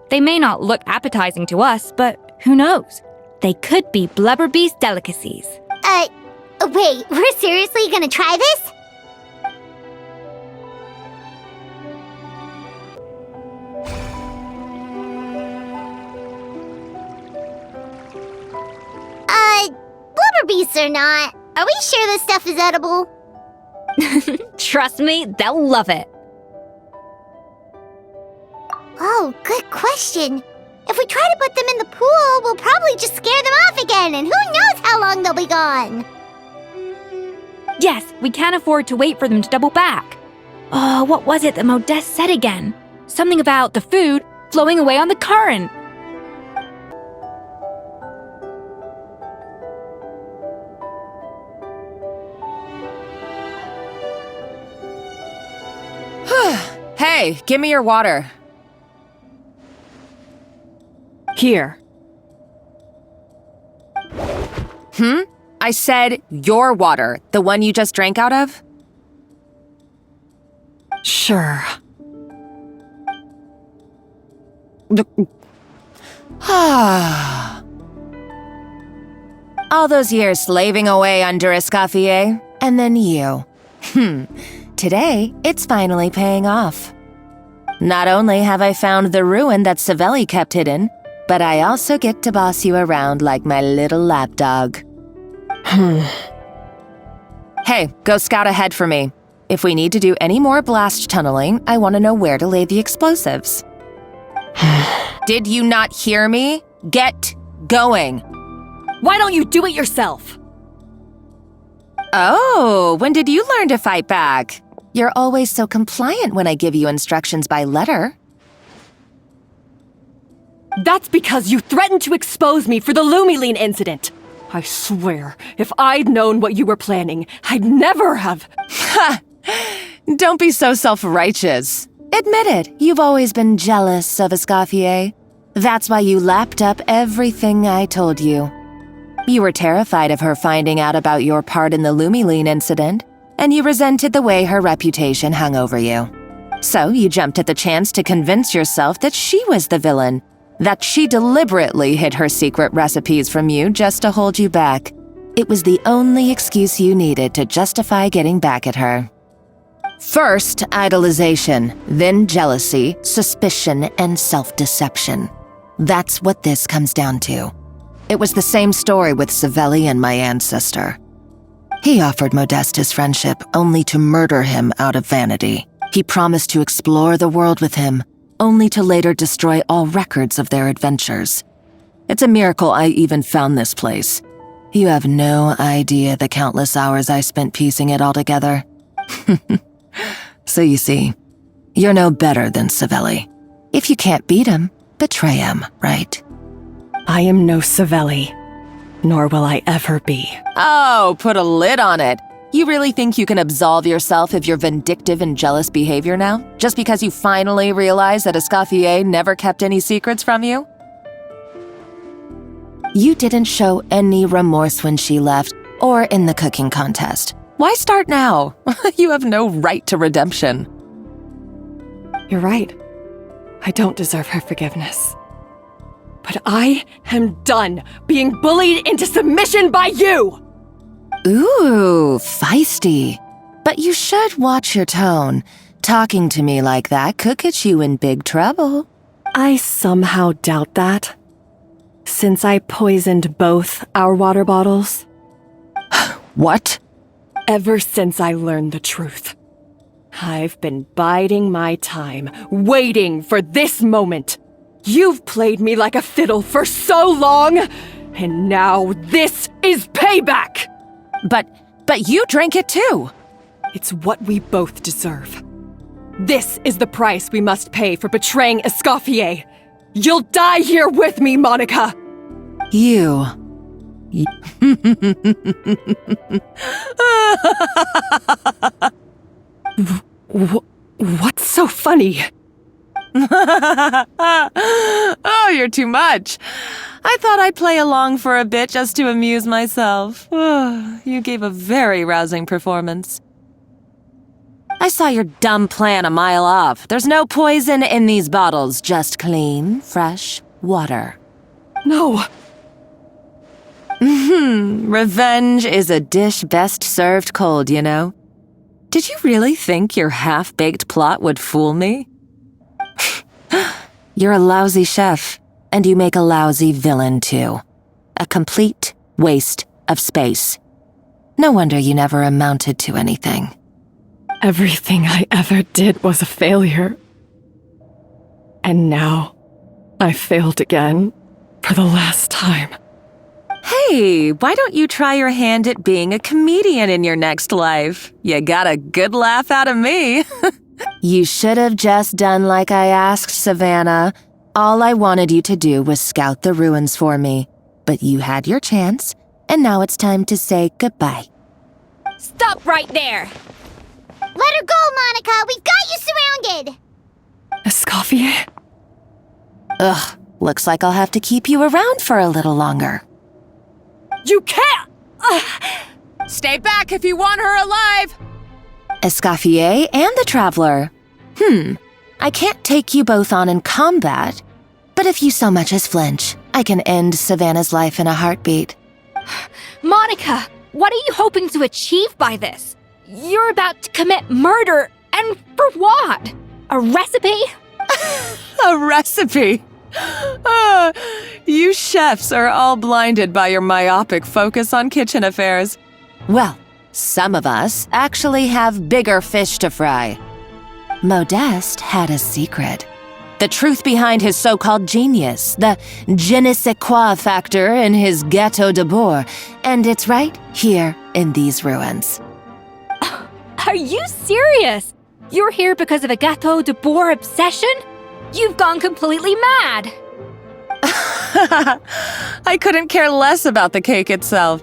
They may not look appetizing to us, but who knows? They could be blubber beast delicacies. Wait, we're seriously gonna try this? Blubber beasts or not, are we sure this stuff is edible? Trust me, they'll love it. Oh, good question. If we try to put them in the pool, we'll probably just scare them off again, and who knows how long they'll be gone. Yes, we can't afford to wait for them to double back. What was it that Modeste said again? Something about the food flowing away on the current. Hey, give me your water. Here. I said your water, the one you just drank out of? Sure. All those years slaving away under ESCOFFIER, and then you. Today, it's finally paying off. Not only have I found the ruin that Savelli kept hidden, but I also get to boss you around like my little lapdog. Hey, go scout ahead for me. If we need to do any more blast tunneling, I want to know where to lay the explosives. Did you not hear me? Get going. Why don't you do it yourself? Oh, when did you learn to fight back? You're always so compliant when I give you instructions by letter. That's because you threatened to expose me for the Lumiline incident. I swear, if I'd known what you were planning, I'd never have... Ha! Don't be so self-righteous. Admit it, you've always been jealous of ESCOFFIER. That's why you lapped up everything I told you. You were terrified of her finding out about your part in the Lumiline incident, and you resented the way her reputation hung over you. So you jumped at the chance to convince yourself that she was the villain, that she deliberately hid her secret recipes from you just to hold you back. It was the only excuse you needed to justify getting back at her. First, idolization, then jealousy, suspicion, and self-deception. That's what this comes down to. It was the same story with Savelli and my ancestor. He offered Modeste his friendship only to murder him out of vanity. He promised to explore the world with him, only to later destroy all records of their adventures. It's a miracle I even found this place. You have no idea the countless hours I spent piecing it all together. So you see, you're no better than Savelli. If you can't beat him, betray him, right? I am no Savelli, nor will I ever be. Oh, put a lid on it. You really think you can absolve yourself of your vindictive and jealous behavior now? Just because you finally realize that ESCOFFIER never kept any secrets from you? You didn't show any remorse when she left, or in the cooking contest. Why start now? You have no right to redemption. You're right. I don't deserve her forgiveness. But I am done being bullied into submission by you! Ooh, feisty. But you should watch your tone. Talking to me like that could get you in big trouble. I somehow doubt that. Since I poisoned both our water bottles. What? Ever since I learned the truth. I've been biding my time, waiting for this moment. You've played me like a fiddle for so long, and now this is payback! But you drank it too! It's what we both deserve. This is the price we must pay for betraying ESCOFFIER. You'll die here with me, Monica! You... What's so funny? Oh, you're too much. I thought I'd play along for a bit just to amuse myself. You gave a very rousing performance. I saw your dumb plan a mile off. There's no poison in these bottles, just clean, fresh water. No. Revenge is a dish best served cold, you know. Did you really think your half-baked plot would fool me? You're a lousy chef, and you make a lousy villain, too. A complete waste of space. No wonder you never amounted to anything. Everything I ever did was a failure. And now, I failed again, for the last time. Hey, why don't you try your hand at being a comedian in your next life? You got a good laugh out of me. You should have just done like I asked, Savannah. All I wanted you to do was scout the ruins for me. But you had your chance, and now it's time to say goodbye. Stop right there! Let her go, Monica! We've got you surrounded! ESCOFFIER? Ugh, looks like I'll have to keep you around for a little longer. You can't! Stay back if you want her alive! ESCOFFIER and the Traveler. I can't take you both on in combat, But if you so much as flinch, I can end Savannah's life in a heartbeat. Monica, what are you hoping to achieve by this? You're about to commit murder, and for what? A recipe? A recipe? You chefs are all blinded by your myopic focus on kitchen affairs. Well, some of us actually have bigger fish to fry. Modeste had a secret. The truth behind his so-called genius, the je ne sais quoi factor in his Gâteau de Bourg, and it's right here in these ruins. Are you serious? You're here because of a Gâteau de Bourg obsession? You've gone completely mad! I couldn't care less about the cake itself.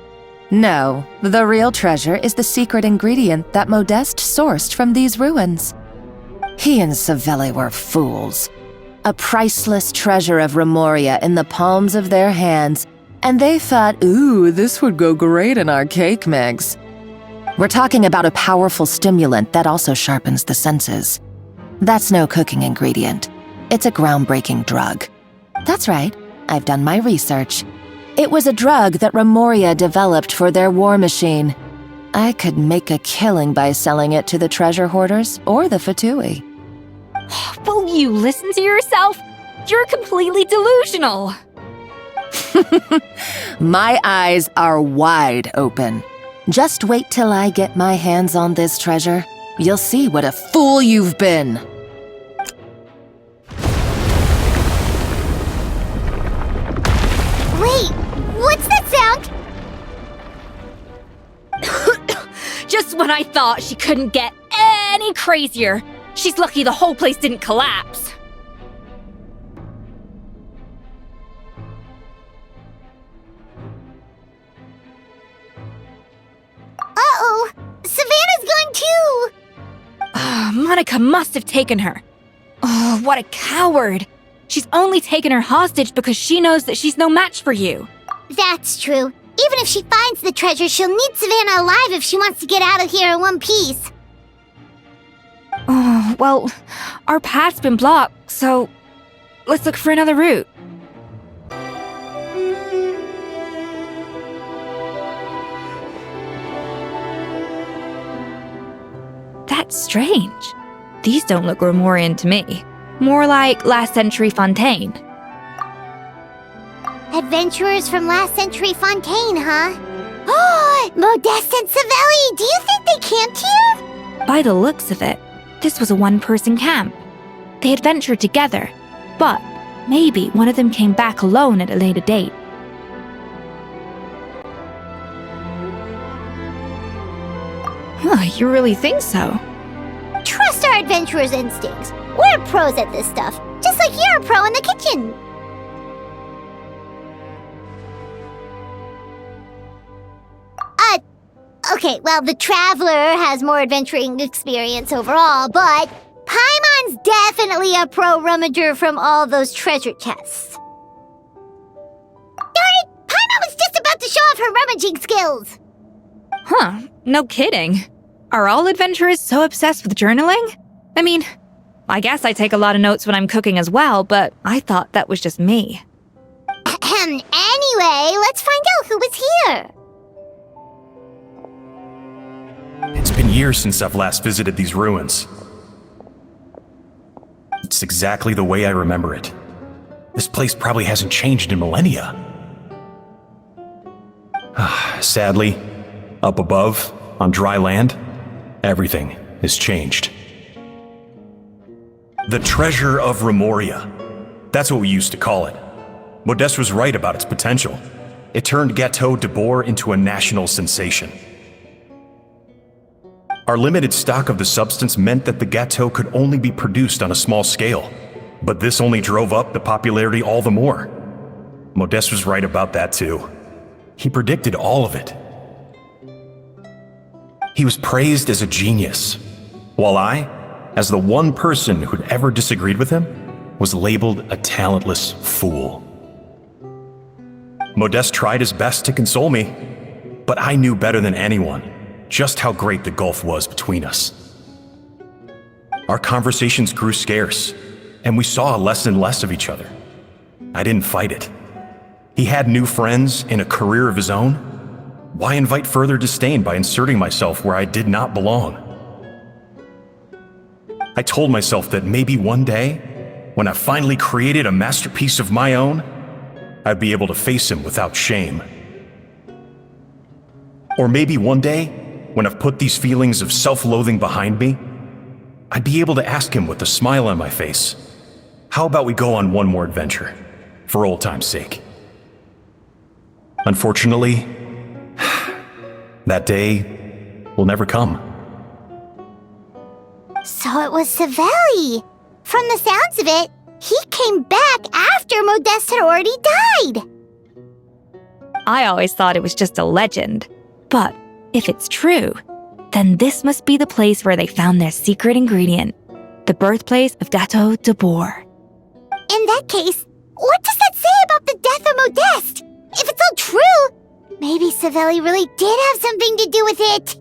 No, the real treasure is the secret ingredient that Modeste sourced from these ruins. He and Savelli were fools. A priceless treasure of Remoria in the palms of their hands, and they thought, ooh, this would go great in our cake mix. We're talking about a powerful stimulant that also sharpens the senses. That's no cooking ingredient. It's a groundbreaking drug. That's right, I've done my research. It was a drug that Remoria developed for their war machine. I could make a killing by selling it to the treasure hoarders or the Fatui. Will you listen to yourself? You're completely delusional. My eyes are wide open. Just wait till I get my hands on this treasure. You'll see what a fool you've been. Wait, what's that sound? Just when I thought she couldn't get any crazier. She's lucky the whole place didn't collapse. Uh-oh, Savannah's gone too! Monica must have taken her. Oh, what a coward. She's only taken her hostage because she knows that she's no match for you. That's true. Even if she finds the treasure, she'll need Savannah alive if she wants to get out of here in one piece. Oh, well, our path's been blocked, so let's look for another route. That's strange. These don't look Romorian to me. More like last century Fontaine. Adventurers from last century Fontaine, huh? Oh, Modeste and Savelli, do you think they camped here? By the looks of it, this was a one-person camp. They adventured together, but maybe one of them came back alone at a later date. Huh, you really think so? Trust our adventurers' instincts. We're pros at this stuff, just like you're a pro in the kitchen. Okay, well, the Traveler has more adventuring experience overall, but Paimon's definitely a pro rummager from all those treasure chests. Darn it! Paimon was just about to show off her rummaging skills! Huh, no kidding. Are all adventurers so obsessed with journaling? I mean, I guess I take a lot of notes when I'm cooking as well, but I thought that was just me. Anyway, let's find out who was here. It's been years since I've last visited these ruins. It's exactly the way I remember it. This place probably hasn't changed in millennia. Sadly, up above, on dry land, everything has changed. The treasure of Remoria. That's what we used to call it. Modeste was right about its potential. It turned Gâteau de Bourg into a national sensation. Our limited stock of the substance meant that the gâteau could only be produced on a small scale, but this only drove up the popularity all the more. Modeste was right about that too. He predicted all of it. He was praised as a genius, while I, as the one person who'd ever disagreed with him, was labeled a talentless fool. Modeste tried his best to console me, but I knew better than anyone just how great the gulf was between us. Our conversations grew scarce, and we saw less and less of each other. I didn't fight it. He had new friends and a career of his own. Why invite further disdain by inserting myself where I did not belong? I told myself that maybe one day, when I finally created a masterpiece of my own, I'd be able to face him without shame. Or maybe one day, when I've put these feelings of self-loathing behind me, I'd be able to ask him with a smile on my face, how about we go on one more adventure, for old time's sake? Unfortunately, that day will never come. So it was Savelli. From the sounds of it, he came back after Modeste had already died. I always thought it was just a legend. But if it's true, then this must be the place where they found their secret ingredient, the birthplace of Gateau de Boer. In that case, what does that say about the death of Modeste? If it's all true, maybe Savelli really did have something to do with it.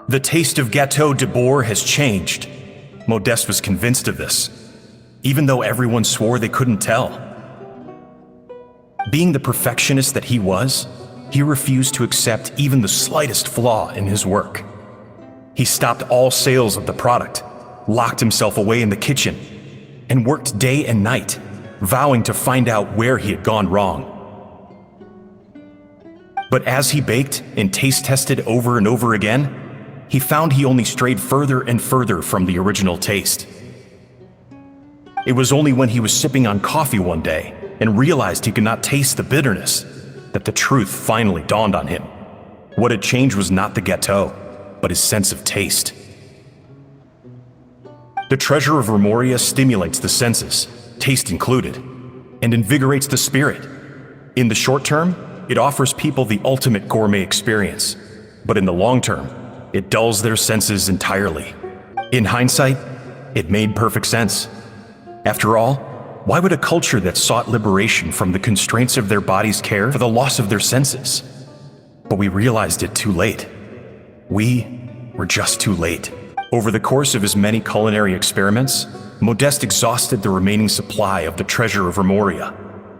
The taste of Gateau de Boer has changed. Modeste was convinced of this, even though everyone swore they couldn't tell. Being the perfectionist that he was, he refused to accept even the slightest flaw in his work. He stopped all sales of the product, locked himself away in the kitchen, and worked day and night, vowing to find out where he had gone wrong. But as he baked and taste tested over and over again, he found he only strayed further and further from the original taste. It was only when he was sipping on coffee one day and realized he could not taste the bitterness that the truth finally dawned on him. What had changed was not the gâteau, but his sense of taste. The treasure of Remoria stimulates the senses, taste included, and invigorates the spirit. In the short term, it offers people the ultimate gourmet experience, but in the long term, it dulls their senses entirely. In hindsight, it made perfect sense. After all, why would a culture that sought liberation from the constraints of their bodies care for the loss of their senses? But we realized it too late. We were just too late. Over the course of his many culinary experiments, Modeste exhausted the remaining supply of the treasure of Remoria.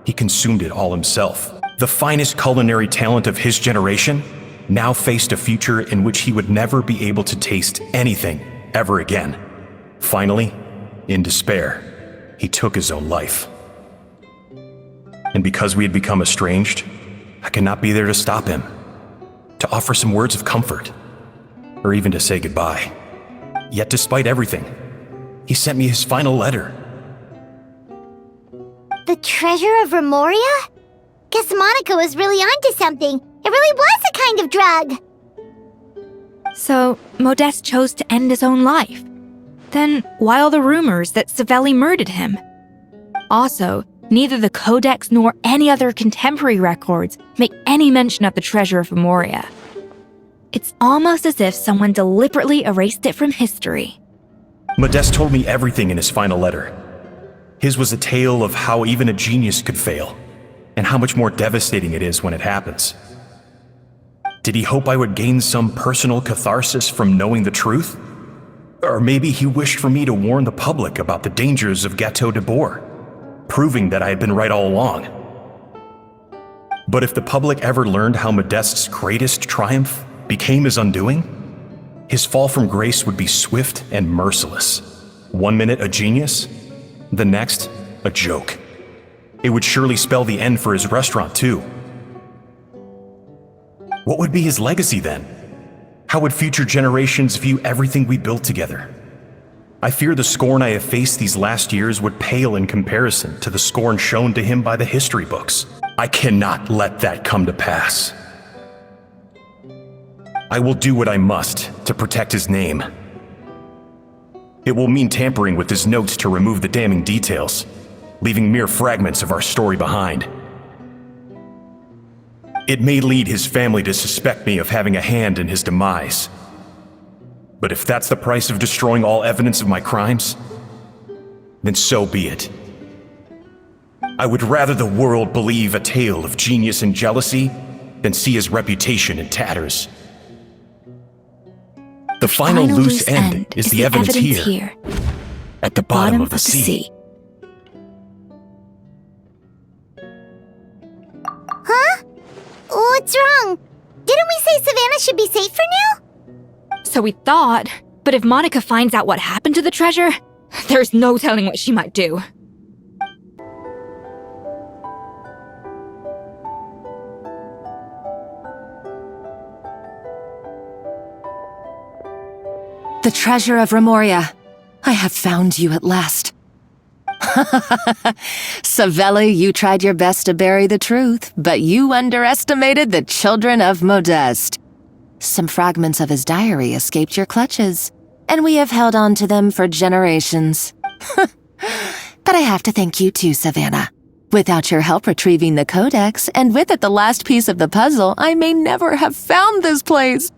He consumed it all himself. The finest culinary talent of his generation now faced a future in which he would never be able to taste anything ever again. Finally, in despair, he took his own life. And because we had become estranged, I could not be there to stop him, to offer some words of comfort, or even to say goodbye. Yet despite everything, he sent me his final letter. The treasure of Remoria? Guess Monica was really onto something. It really was a kind of drug. So, Modeste chose to end his own life. Then, why all the rumors that Savelli murdered him? Also, neither the Codex nor any other contemporary records make any mention of the treasure of Remoria. It's almost as if someone deliberately erased it from history. Modeste told me everything in his final letter. His was a tale of how even a genius could fail, and how much more devastating it is when it happens. Did he hope I would gain some personal catharsis from knowing the truth? Or maybe he wished for me to warn the public about the dangers of Gateau de Boer, proving that I had been right all along. But if the public ever learned how Modeste's greatest triumph became his undoing, his fall from grace would be swift and merciless. 1 minute a genius, the next a joke. It would surely spell the end for his restaurant too. What would be his legacy then? How would future generations view everything we built together? I fear the scorn I have faced these last years would pale in comparison to the scorn shown to him by the history books. I cannot let that come to pass. I will do what I must to protect his name. It will mean tampering with his notes to remove the damning details, leaving mere fragments of our story behind. It may lead his family to suspect me of having a hand in his demise. But if that's the price of destroying all evidence of my crimes, then so be it. I would rather the world believe a tale of genius and jealousy than see his reputation in tatters. The final loose end is the evidence here, at the bottom of the sea. What's wrong? Didn't we say Savannah should be safe for now? So we thought, but if Monica finds out what happened to the treasure, there's no telling what she might do. The treasure of Remoria. I have found you at last. Savelli, you tried your best to bury the truth, but you underestimated the children of Modeste. Some fragments of his diary escaped your clutches, and we have held on to them for generations. But I have to thank you too, Savannah. Without your help retrieving the codex, and with it the last piece of the puzzle, I may never have found this place.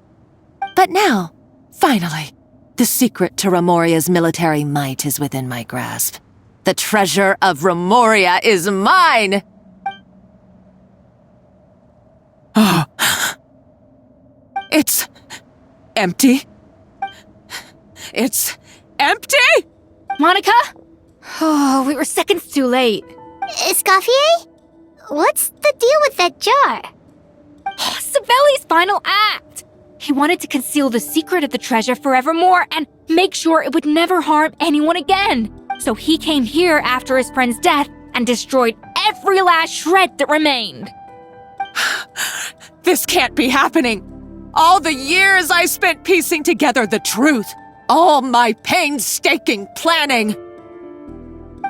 But now, finally, the secret to Remoria's military might is within my grasp. The treasure of Remoria is mine! Oh. It's empty. It's empty? Monica? Oh, we were seconds too late. ESCOFFIER? What's the deal with that jar? Savelli's final act! He wanted to conceal the secret of the treasure forevermore and make sure it would never harm anyone again. So he came here after his friend's death and destroyed every last shred that remained. This can't be happening. All the years I spent piecing together the truth. All my painstaking planning.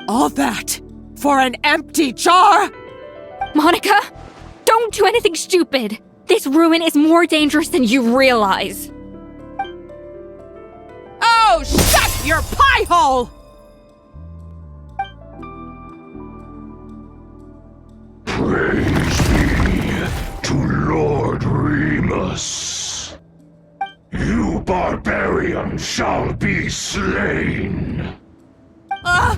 All that for an empty jar? Monica, don't do anything stupid. This ruin is more dangerous than you realize. Oh, shut your pie hole! Praise be to Lord Remus. You barbarian shall be slain. Why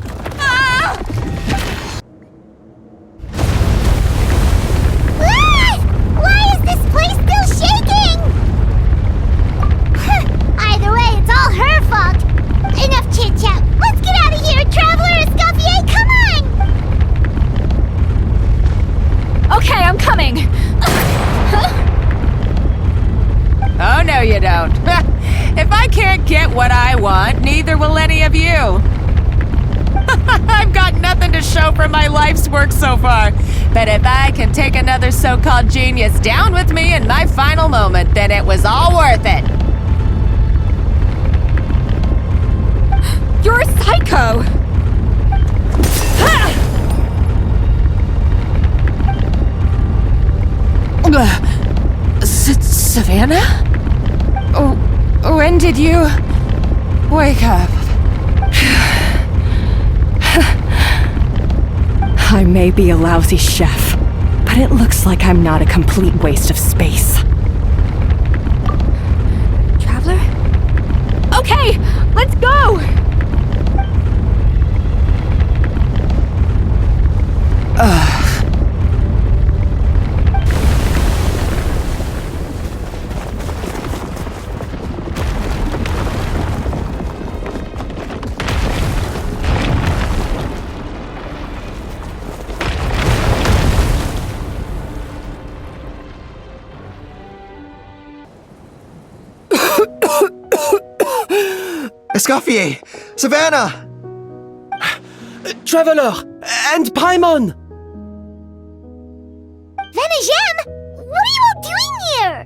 is this place still shaking? Either way, it's all her fault. Enough chit-chat. Let's get out of here, Traveler ESCOFFIER, come on! Okay, I'm coming. Oh, no you don't. If I can't get what I want, neither will any of you. I've got nothing to show for my life's work so far. But if I can take another so-called genius down with me in my final moment, then it was all worth it. You're a psycho! Savannah? When did you wake up? I may be a lousy chef, but it looks like I'm not a complete waste of space. Traveler? Okay, let's go! ESCOFFIER! Savannah! Traveler! And Paimon! Venejem! What are you all doing here?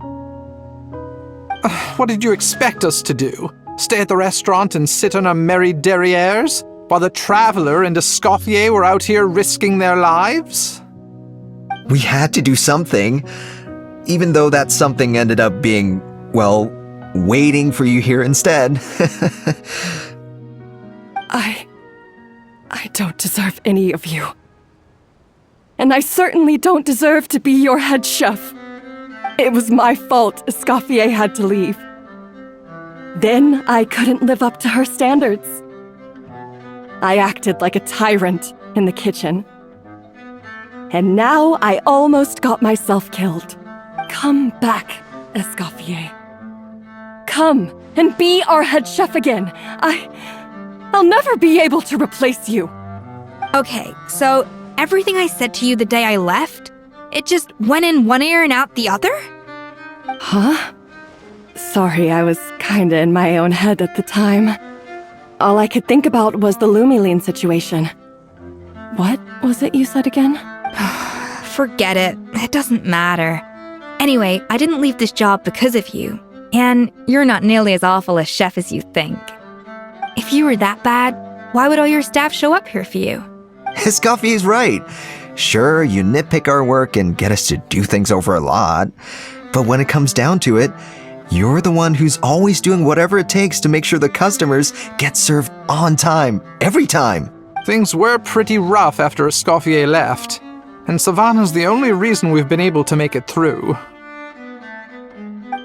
What did you expect us to do? Stay at the restaurant and sit on our merry derrieres? While the Traveler and ESCOFFIER were out here risking their lives? We had to do something. Even though that something ended up being, well, waiting for you here instead. I don't deserve any of you. And I certainly don't deserve to be your head chef. It was my fault ESCOFFIER had to leave. Then I couldn't live up to her standards. I acted like a tyrant in the kitchen. And now I almost got myself killed. Come back, ESCOFFIER. Come and be our head chef again. I'll never be able to replace you. Okay, so everything I said to you the day I left, It just went in one ear and out the other? Huh? Sorry, I was kinda in my own head at the time. All I could think about was the Lumiline situation. What was it you said again? Forget it. It doesn't matter. Anyway, I didn't leave this job because of you. And you're not nearly as awful a chef as you think. If you were that bad, why would all your staff show up here for you? Escoffier's right. Sure, you nitpick our work and get us to do things over a lot. But when it comes down to it, you're the one who's always doing whatever it takes to make sure the customers get served on time, every time. Things were pretty rough after Escoffier left, and Savannah's the only reason we've been able to make it through.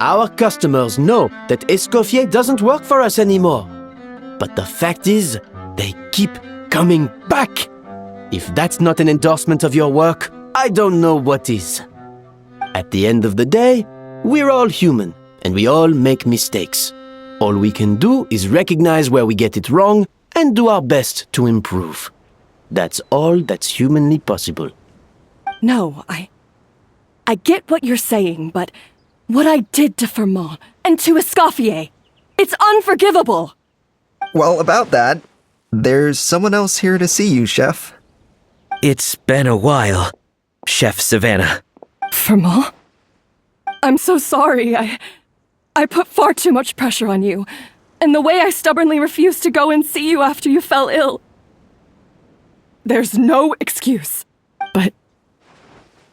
Our customers know that Escoffier doesn't work for us anymore. But the fact is, they keep coming back. If that's not an endorsement of your work, I don't know what is. At the end of the day, we're all human, and we all make mistakes. All we can do is recognize where we get it wrong and do our best to improve. That's all that's humanly possible. No, I get what you're saying, but what I did to Firmont and to Escoffier, it's unforgivable! Well, about that, there's someone else here to see you, Chef. It's been a while, Chef Savannah. Firmont? I'm so sorry. I put far too much pressure on you, and the way I stubbornly refused to go and see you after you fell ill. There's no excuse, but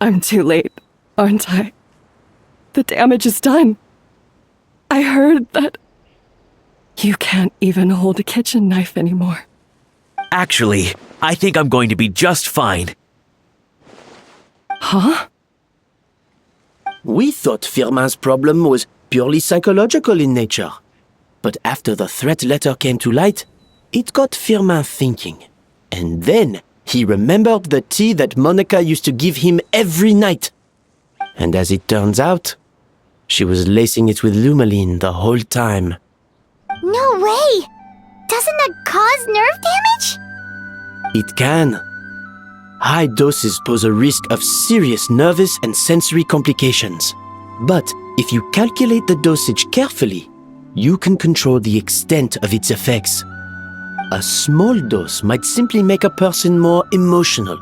I'm too late, aren't I? The damage is done. I heard that you can't even hold a kitchen knife anymore. Actually, I think I'm going to be just fine. Huh? We thought Firmin's problem was purely psychological in nature. But after the threat letter came to light, it got Firmin thinking. And then he remembered the tea that Monica used to give him every night. And as it turns out, she was lacing it with Lumiline the whole time. No way! Doesn't that cause nerve damage? It can. High doses pose a risk of serious nervous and sensory complications. But if you calculate the dosage carefully, you can control the extent of its effects. A small dose might simply make a person more emotional,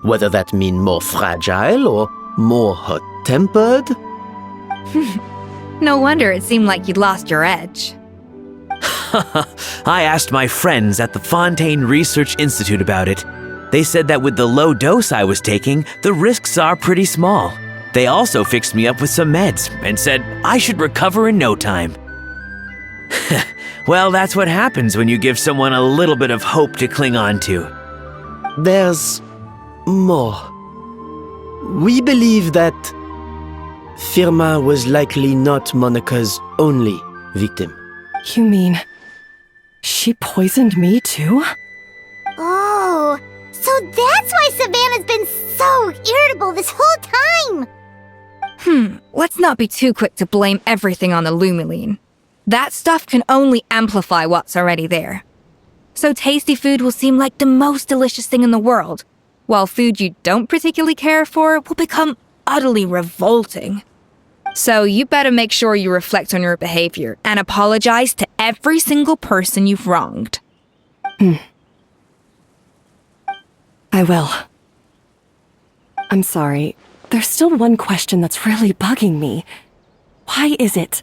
whether that means more fragile or more hot-tempered. No wonder it seemed like you'd lost your edge. I asked my friends at the Fontaine Research Institute about it. They said that with the low dose I was taking, the risks are pretty small. They also fixed me up with some meds and said I should recover in no time. Well, that's what happens when you give someone a little bit of hope to cling on to. There's more. We believe that Firmin was likely not Monica's only victim. You mean she poisoned me too? Oh, so that's why Savannah's been so irritable this whole time! Let's not be too quick to blame everything on the Lumiline. That stuff can only amplify what's already there. So tasty food will seem like the most delicious thing in the world, while food you don't particularly care for will become utterly revolting. So you better make sure you reflect on your behavior and apologize to every single person you've wronged. I will. I'm sorry. There's still one question that's really bugging me. Why is it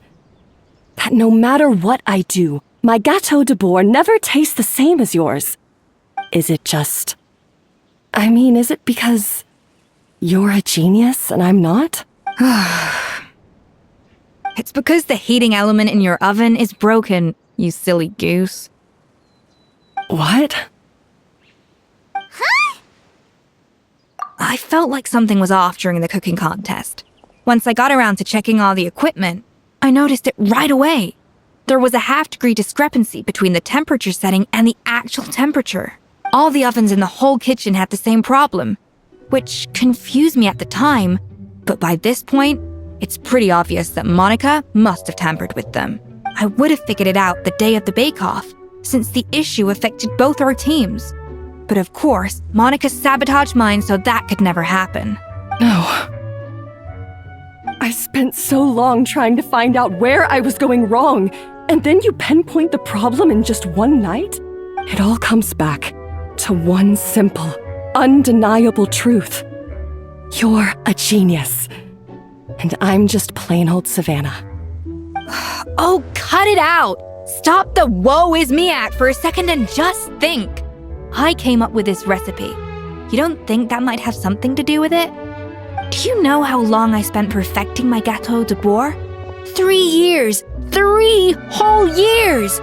that no matter what I do, my Gâteau de Bourg never tastes the same as yours? Is it just... is it because you're a genius and I'm not? It's because the heating element in your oven is broken, you silly goose. What? I felt like something was off during the cooking contest. Once I got around to checking all the equipment, I noticed it right away. There was a half-degree discrepancy between the temperature setting and the actual temperature. All the ovens in the whole kitchen had the same problem, which confused me at the time, but by this point, it's pretty obvious that Monica must have tampered with them. I would have figured it out the day of the bake-off, since the issue affected both our teams. But of course, Monica sabotaged mine so that could never happen. No. spent so long trying to find out where I was going wrong, and then you pinpoint the problem in just one night? It all comes back to one simple, undeniable truth. You're a genius. And I'm just plain old Savannah. Oh, cut it out! Stop the woe is me act for a second and just think. I came up with this recipe. You don't think that might have something to do with it? Do you know how long I spent perfecting my gâteau de bois? 3 years! 3 whole years!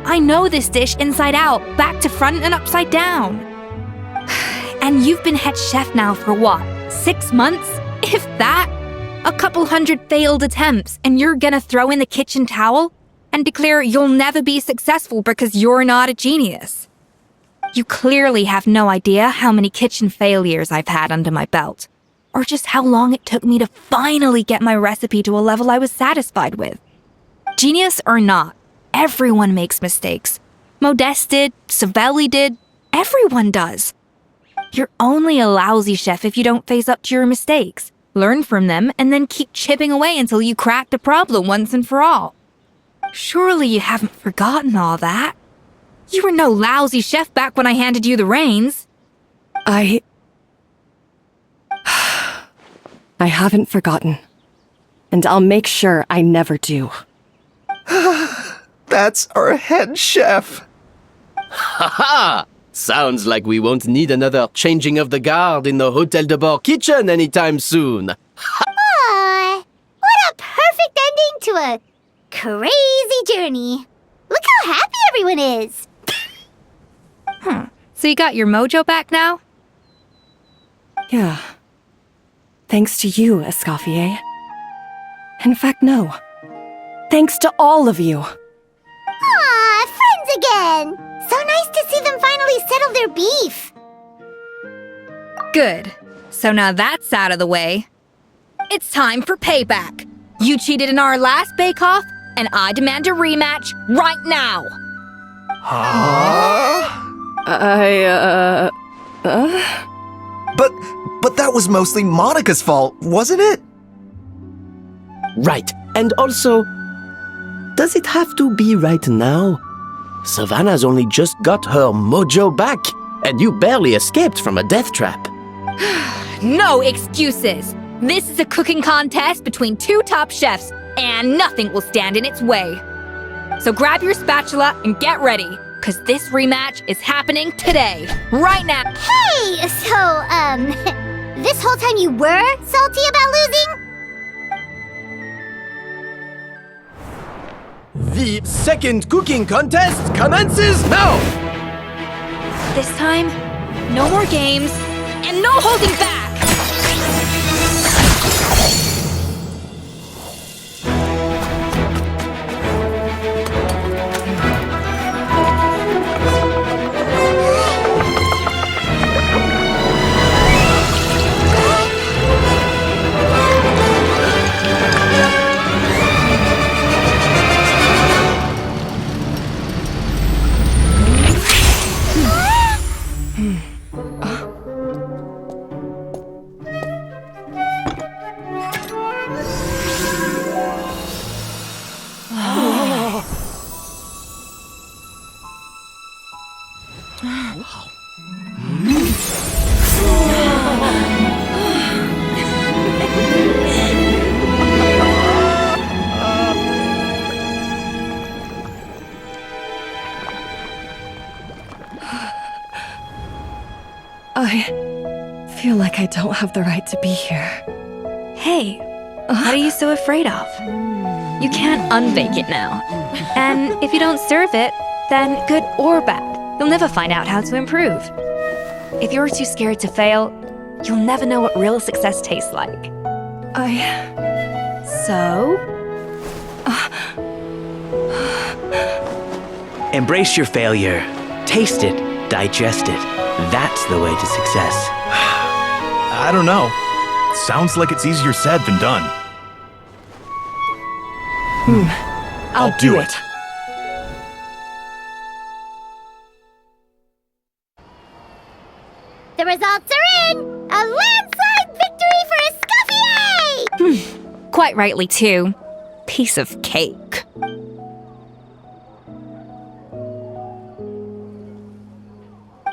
I know this dish inside out, back to front and upside down. And you've been head chef now for what, 6 months? If that? A couple hundred failed attempts, and you're gonna throw in the kitchen towel and declare you'll never be successful because you're not a genius. You clearly have no idea how many kitchen failures I've had under my belt, or just how long it took me to finally get my recipe to a level I was satisfied with. Genius or not, everyone makes mistakes. Modeste did, Savelli did, everyone does. You're only a lousy chef if you don't face up to your mistakes, learn from them, and then keep chipping away until you crack the problem once and for all. Surely you haven't forgotten all that. You were no lousy chef back when I handed you the reins. I haven't forgotten. And I'll make sure I never do. That's our head chef. Ha ha! Sounds like we won't need another changing of the guard in the Hotel de Bord kitchen anytime soon. Aw, what a perfect ending to a crazy journey. Look how happy everyone is. So you got your mojo back now? Yeah. Thanks to you, ESCOFFIER. In fact, no. Thanks to all of you. Aw, friends again. So nice to see them finally settle their beef. Good. So now that's out of the way. It's time for payback. You cheated in our last bake-off, and I demand a rematch right now. But that was mostly Monica's fault, wasn't it? Right, and also, does it have to be right now? Savannah's only just got her mojo back, and you barely escaped from a death trap. No excuses. This is a cooking contest between 2 top chefs, and nothing will stand in its way. So grab your spatula and get ready, because this rematch is happening today, right now. Hey, so, this whole time you were salty about losing? The second cooking contest commences now! This time, no more games, and no holding back! I feel like I don't have the right to be here. Hey, what are you so afraid of? You can't unbake it now. And if you don't serve it, then good or bad, you'll never find out how to improve. If you're too scared to fail, you'll never know what real success tastes like. So? Embrace your failure. Taste it. Digest it. That's the way to success. I don't know. Sounds like it's easier said than done. I'll do it. The results are in! A landslide victory for ESCOFFIER! Quite rightly, too. Piece of cake.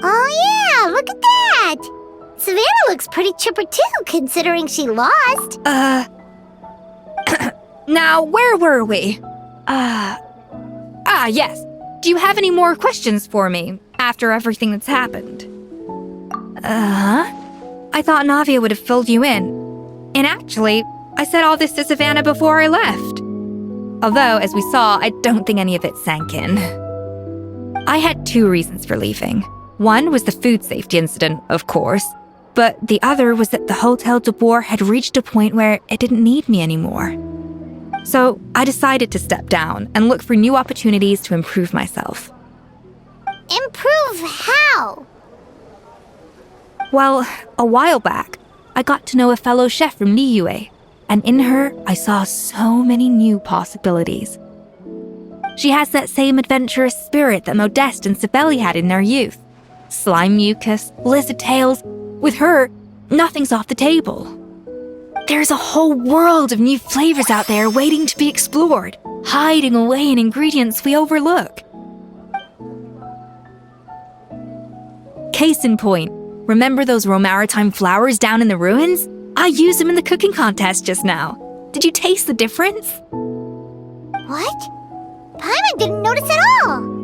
Oh yeah, look at that! Savannah looks pretty chipper too, considering she lost. Now, where were we? Yes. Do you have any more questions for me after everything that's happened? I thought Navia would have filled you in. And actually, I said all this to Savannah before I left. Although, as we saw, I don't think any of it sank in. I had 2 reasons for leaving. One was the food safety incident, of course, but the other was that the Hotel de Boer had reached a point where it didn't need me anymore. So I decided to step down and look for new opportunities to improve myself. Improve how? Well, a while back, I got to know a fellow chef from Liyue, and in her, I saw so many new possibilities. She has that same adventurous spirit that Modeste and Sibeli had in their youth. Slime mucus, lizard tails. With her, nothing's off the table. There's a whole world of new flavors out there waiting to be explored, hiding away in ingredients we overlook. Case in point, remember those Romaritime flowers down in the ruins? I used them in the cooking contest just now. Did you taste the difference? What? Paimon didn't notice at all!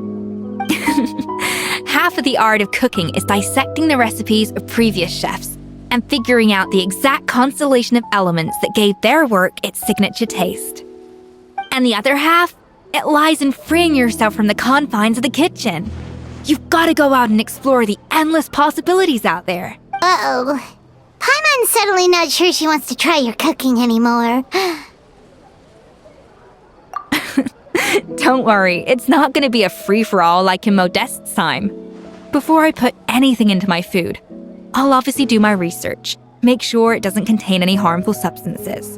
Half of the art of cooking is dissecting the recipes of previous chefs and figuring out the exact constellation of elements that gave their work its signature taste. And the other half, it lies in freeing yourself from the confines of the kitchen. You've got to go out and explore the endless possibilities out there. Uh-oh. Paimon's suddenly not sure she wants to try your cooking anymore. Don't worry, it's not going to be a free-for-all like in Modeste's time. Before I put anything into my food, I'll obviously do my research, make sure it doesn't contain any harmful substances.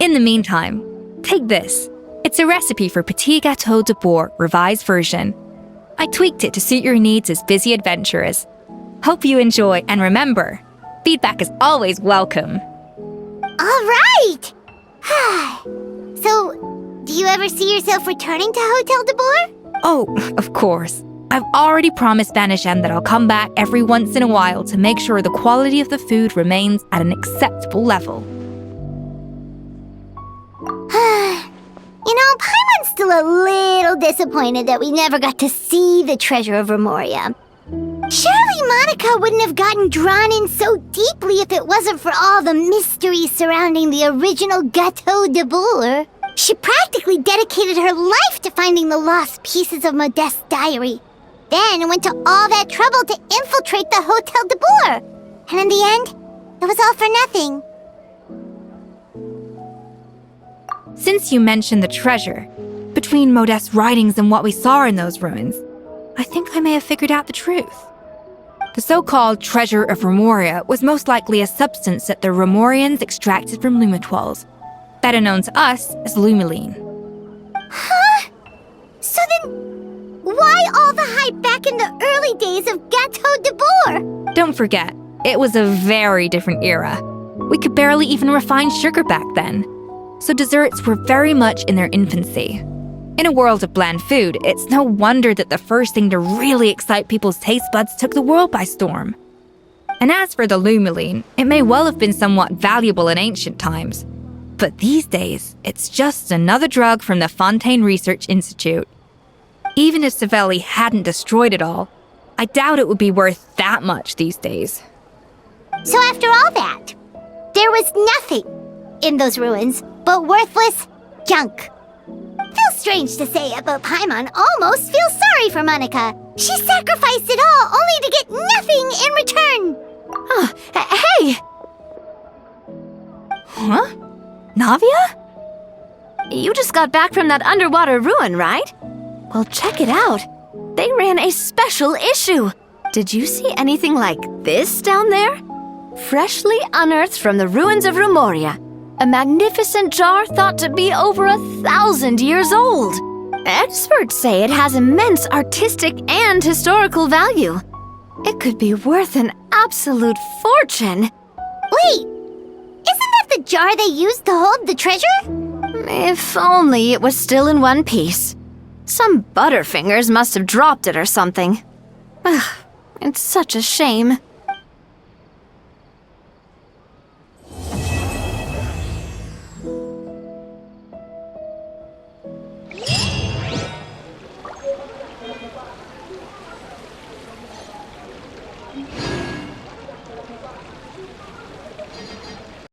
In the meantime, take this. It's a recipe for Petit Gâteau de Boer, revised version. I tweaked it to suit your needs as busy adventurers. Hope you enjoy, and remember, feedback is always welcome. All right! So, do you ever see yourself returning to Hotel de Boer? Oh, of course. I've already promised Vanishem that I'll come back every once in a while to make sure the quality of the food remains at an acceptable level. You know, Paimon's still a little disappointed that we never got to see the treasure of Remoria. Surely Monica wouldn't have gotten drawn in so deeply if it wasn't for all the mystery surrounding the original Gâteau de Boer. She practically dedicated her life to finding the lost pieces of Modeste's diary. Then went to all that trouble to infiltrate the Hotel de Boer. And in the end, it was all for nothing. Since you mentioned the treasure, between Modeste's writings and what we saw in those ruins, I think I may have figured out the truth. The so-called treasure of Remoria was most likely a substance that the Remorians extracted from Lumitoiles, better known to us as Lumiline. Huh? So then, why all the hype back in the early days of Gâteau de Boer? Don't forget, it was a very different era. We could barely even refine sugar back then, so desserts were very much in their infancy. In a world of bland food, it's no wonder that the first thing to really excite people's taste buds took the world by storm. And as for the Lumiline, it may well have been somewhat valuable in ancient times. But these days, it's just another drug from the Fontaine Research Institute. Even if Savelli hadn't destroyed it all, I doubt it would be worth that much these days. So after all that, there was nothing in those ruins but worthless junk. Feels strange to say it, but Paimon almost feels sorry for Monica. She sacrificed it all only to get nothing in return. Hey! Huh? Navia? You just got back from that underwater ruin, right? Well, check it out. They ran a special issue. Did you see anything like this down there? Freshly unearthed from the ruins of Remoria. A magnificent jar thought to be over 1,000 years old. Experts say it has immense artistic and historical value. It could be worth an absolute fortune. Wait, isn't that the jar they used to hold the treasure? If only it was still in one piece. Some butterfingers must have dropped it or something. Ugh, it's such a shame.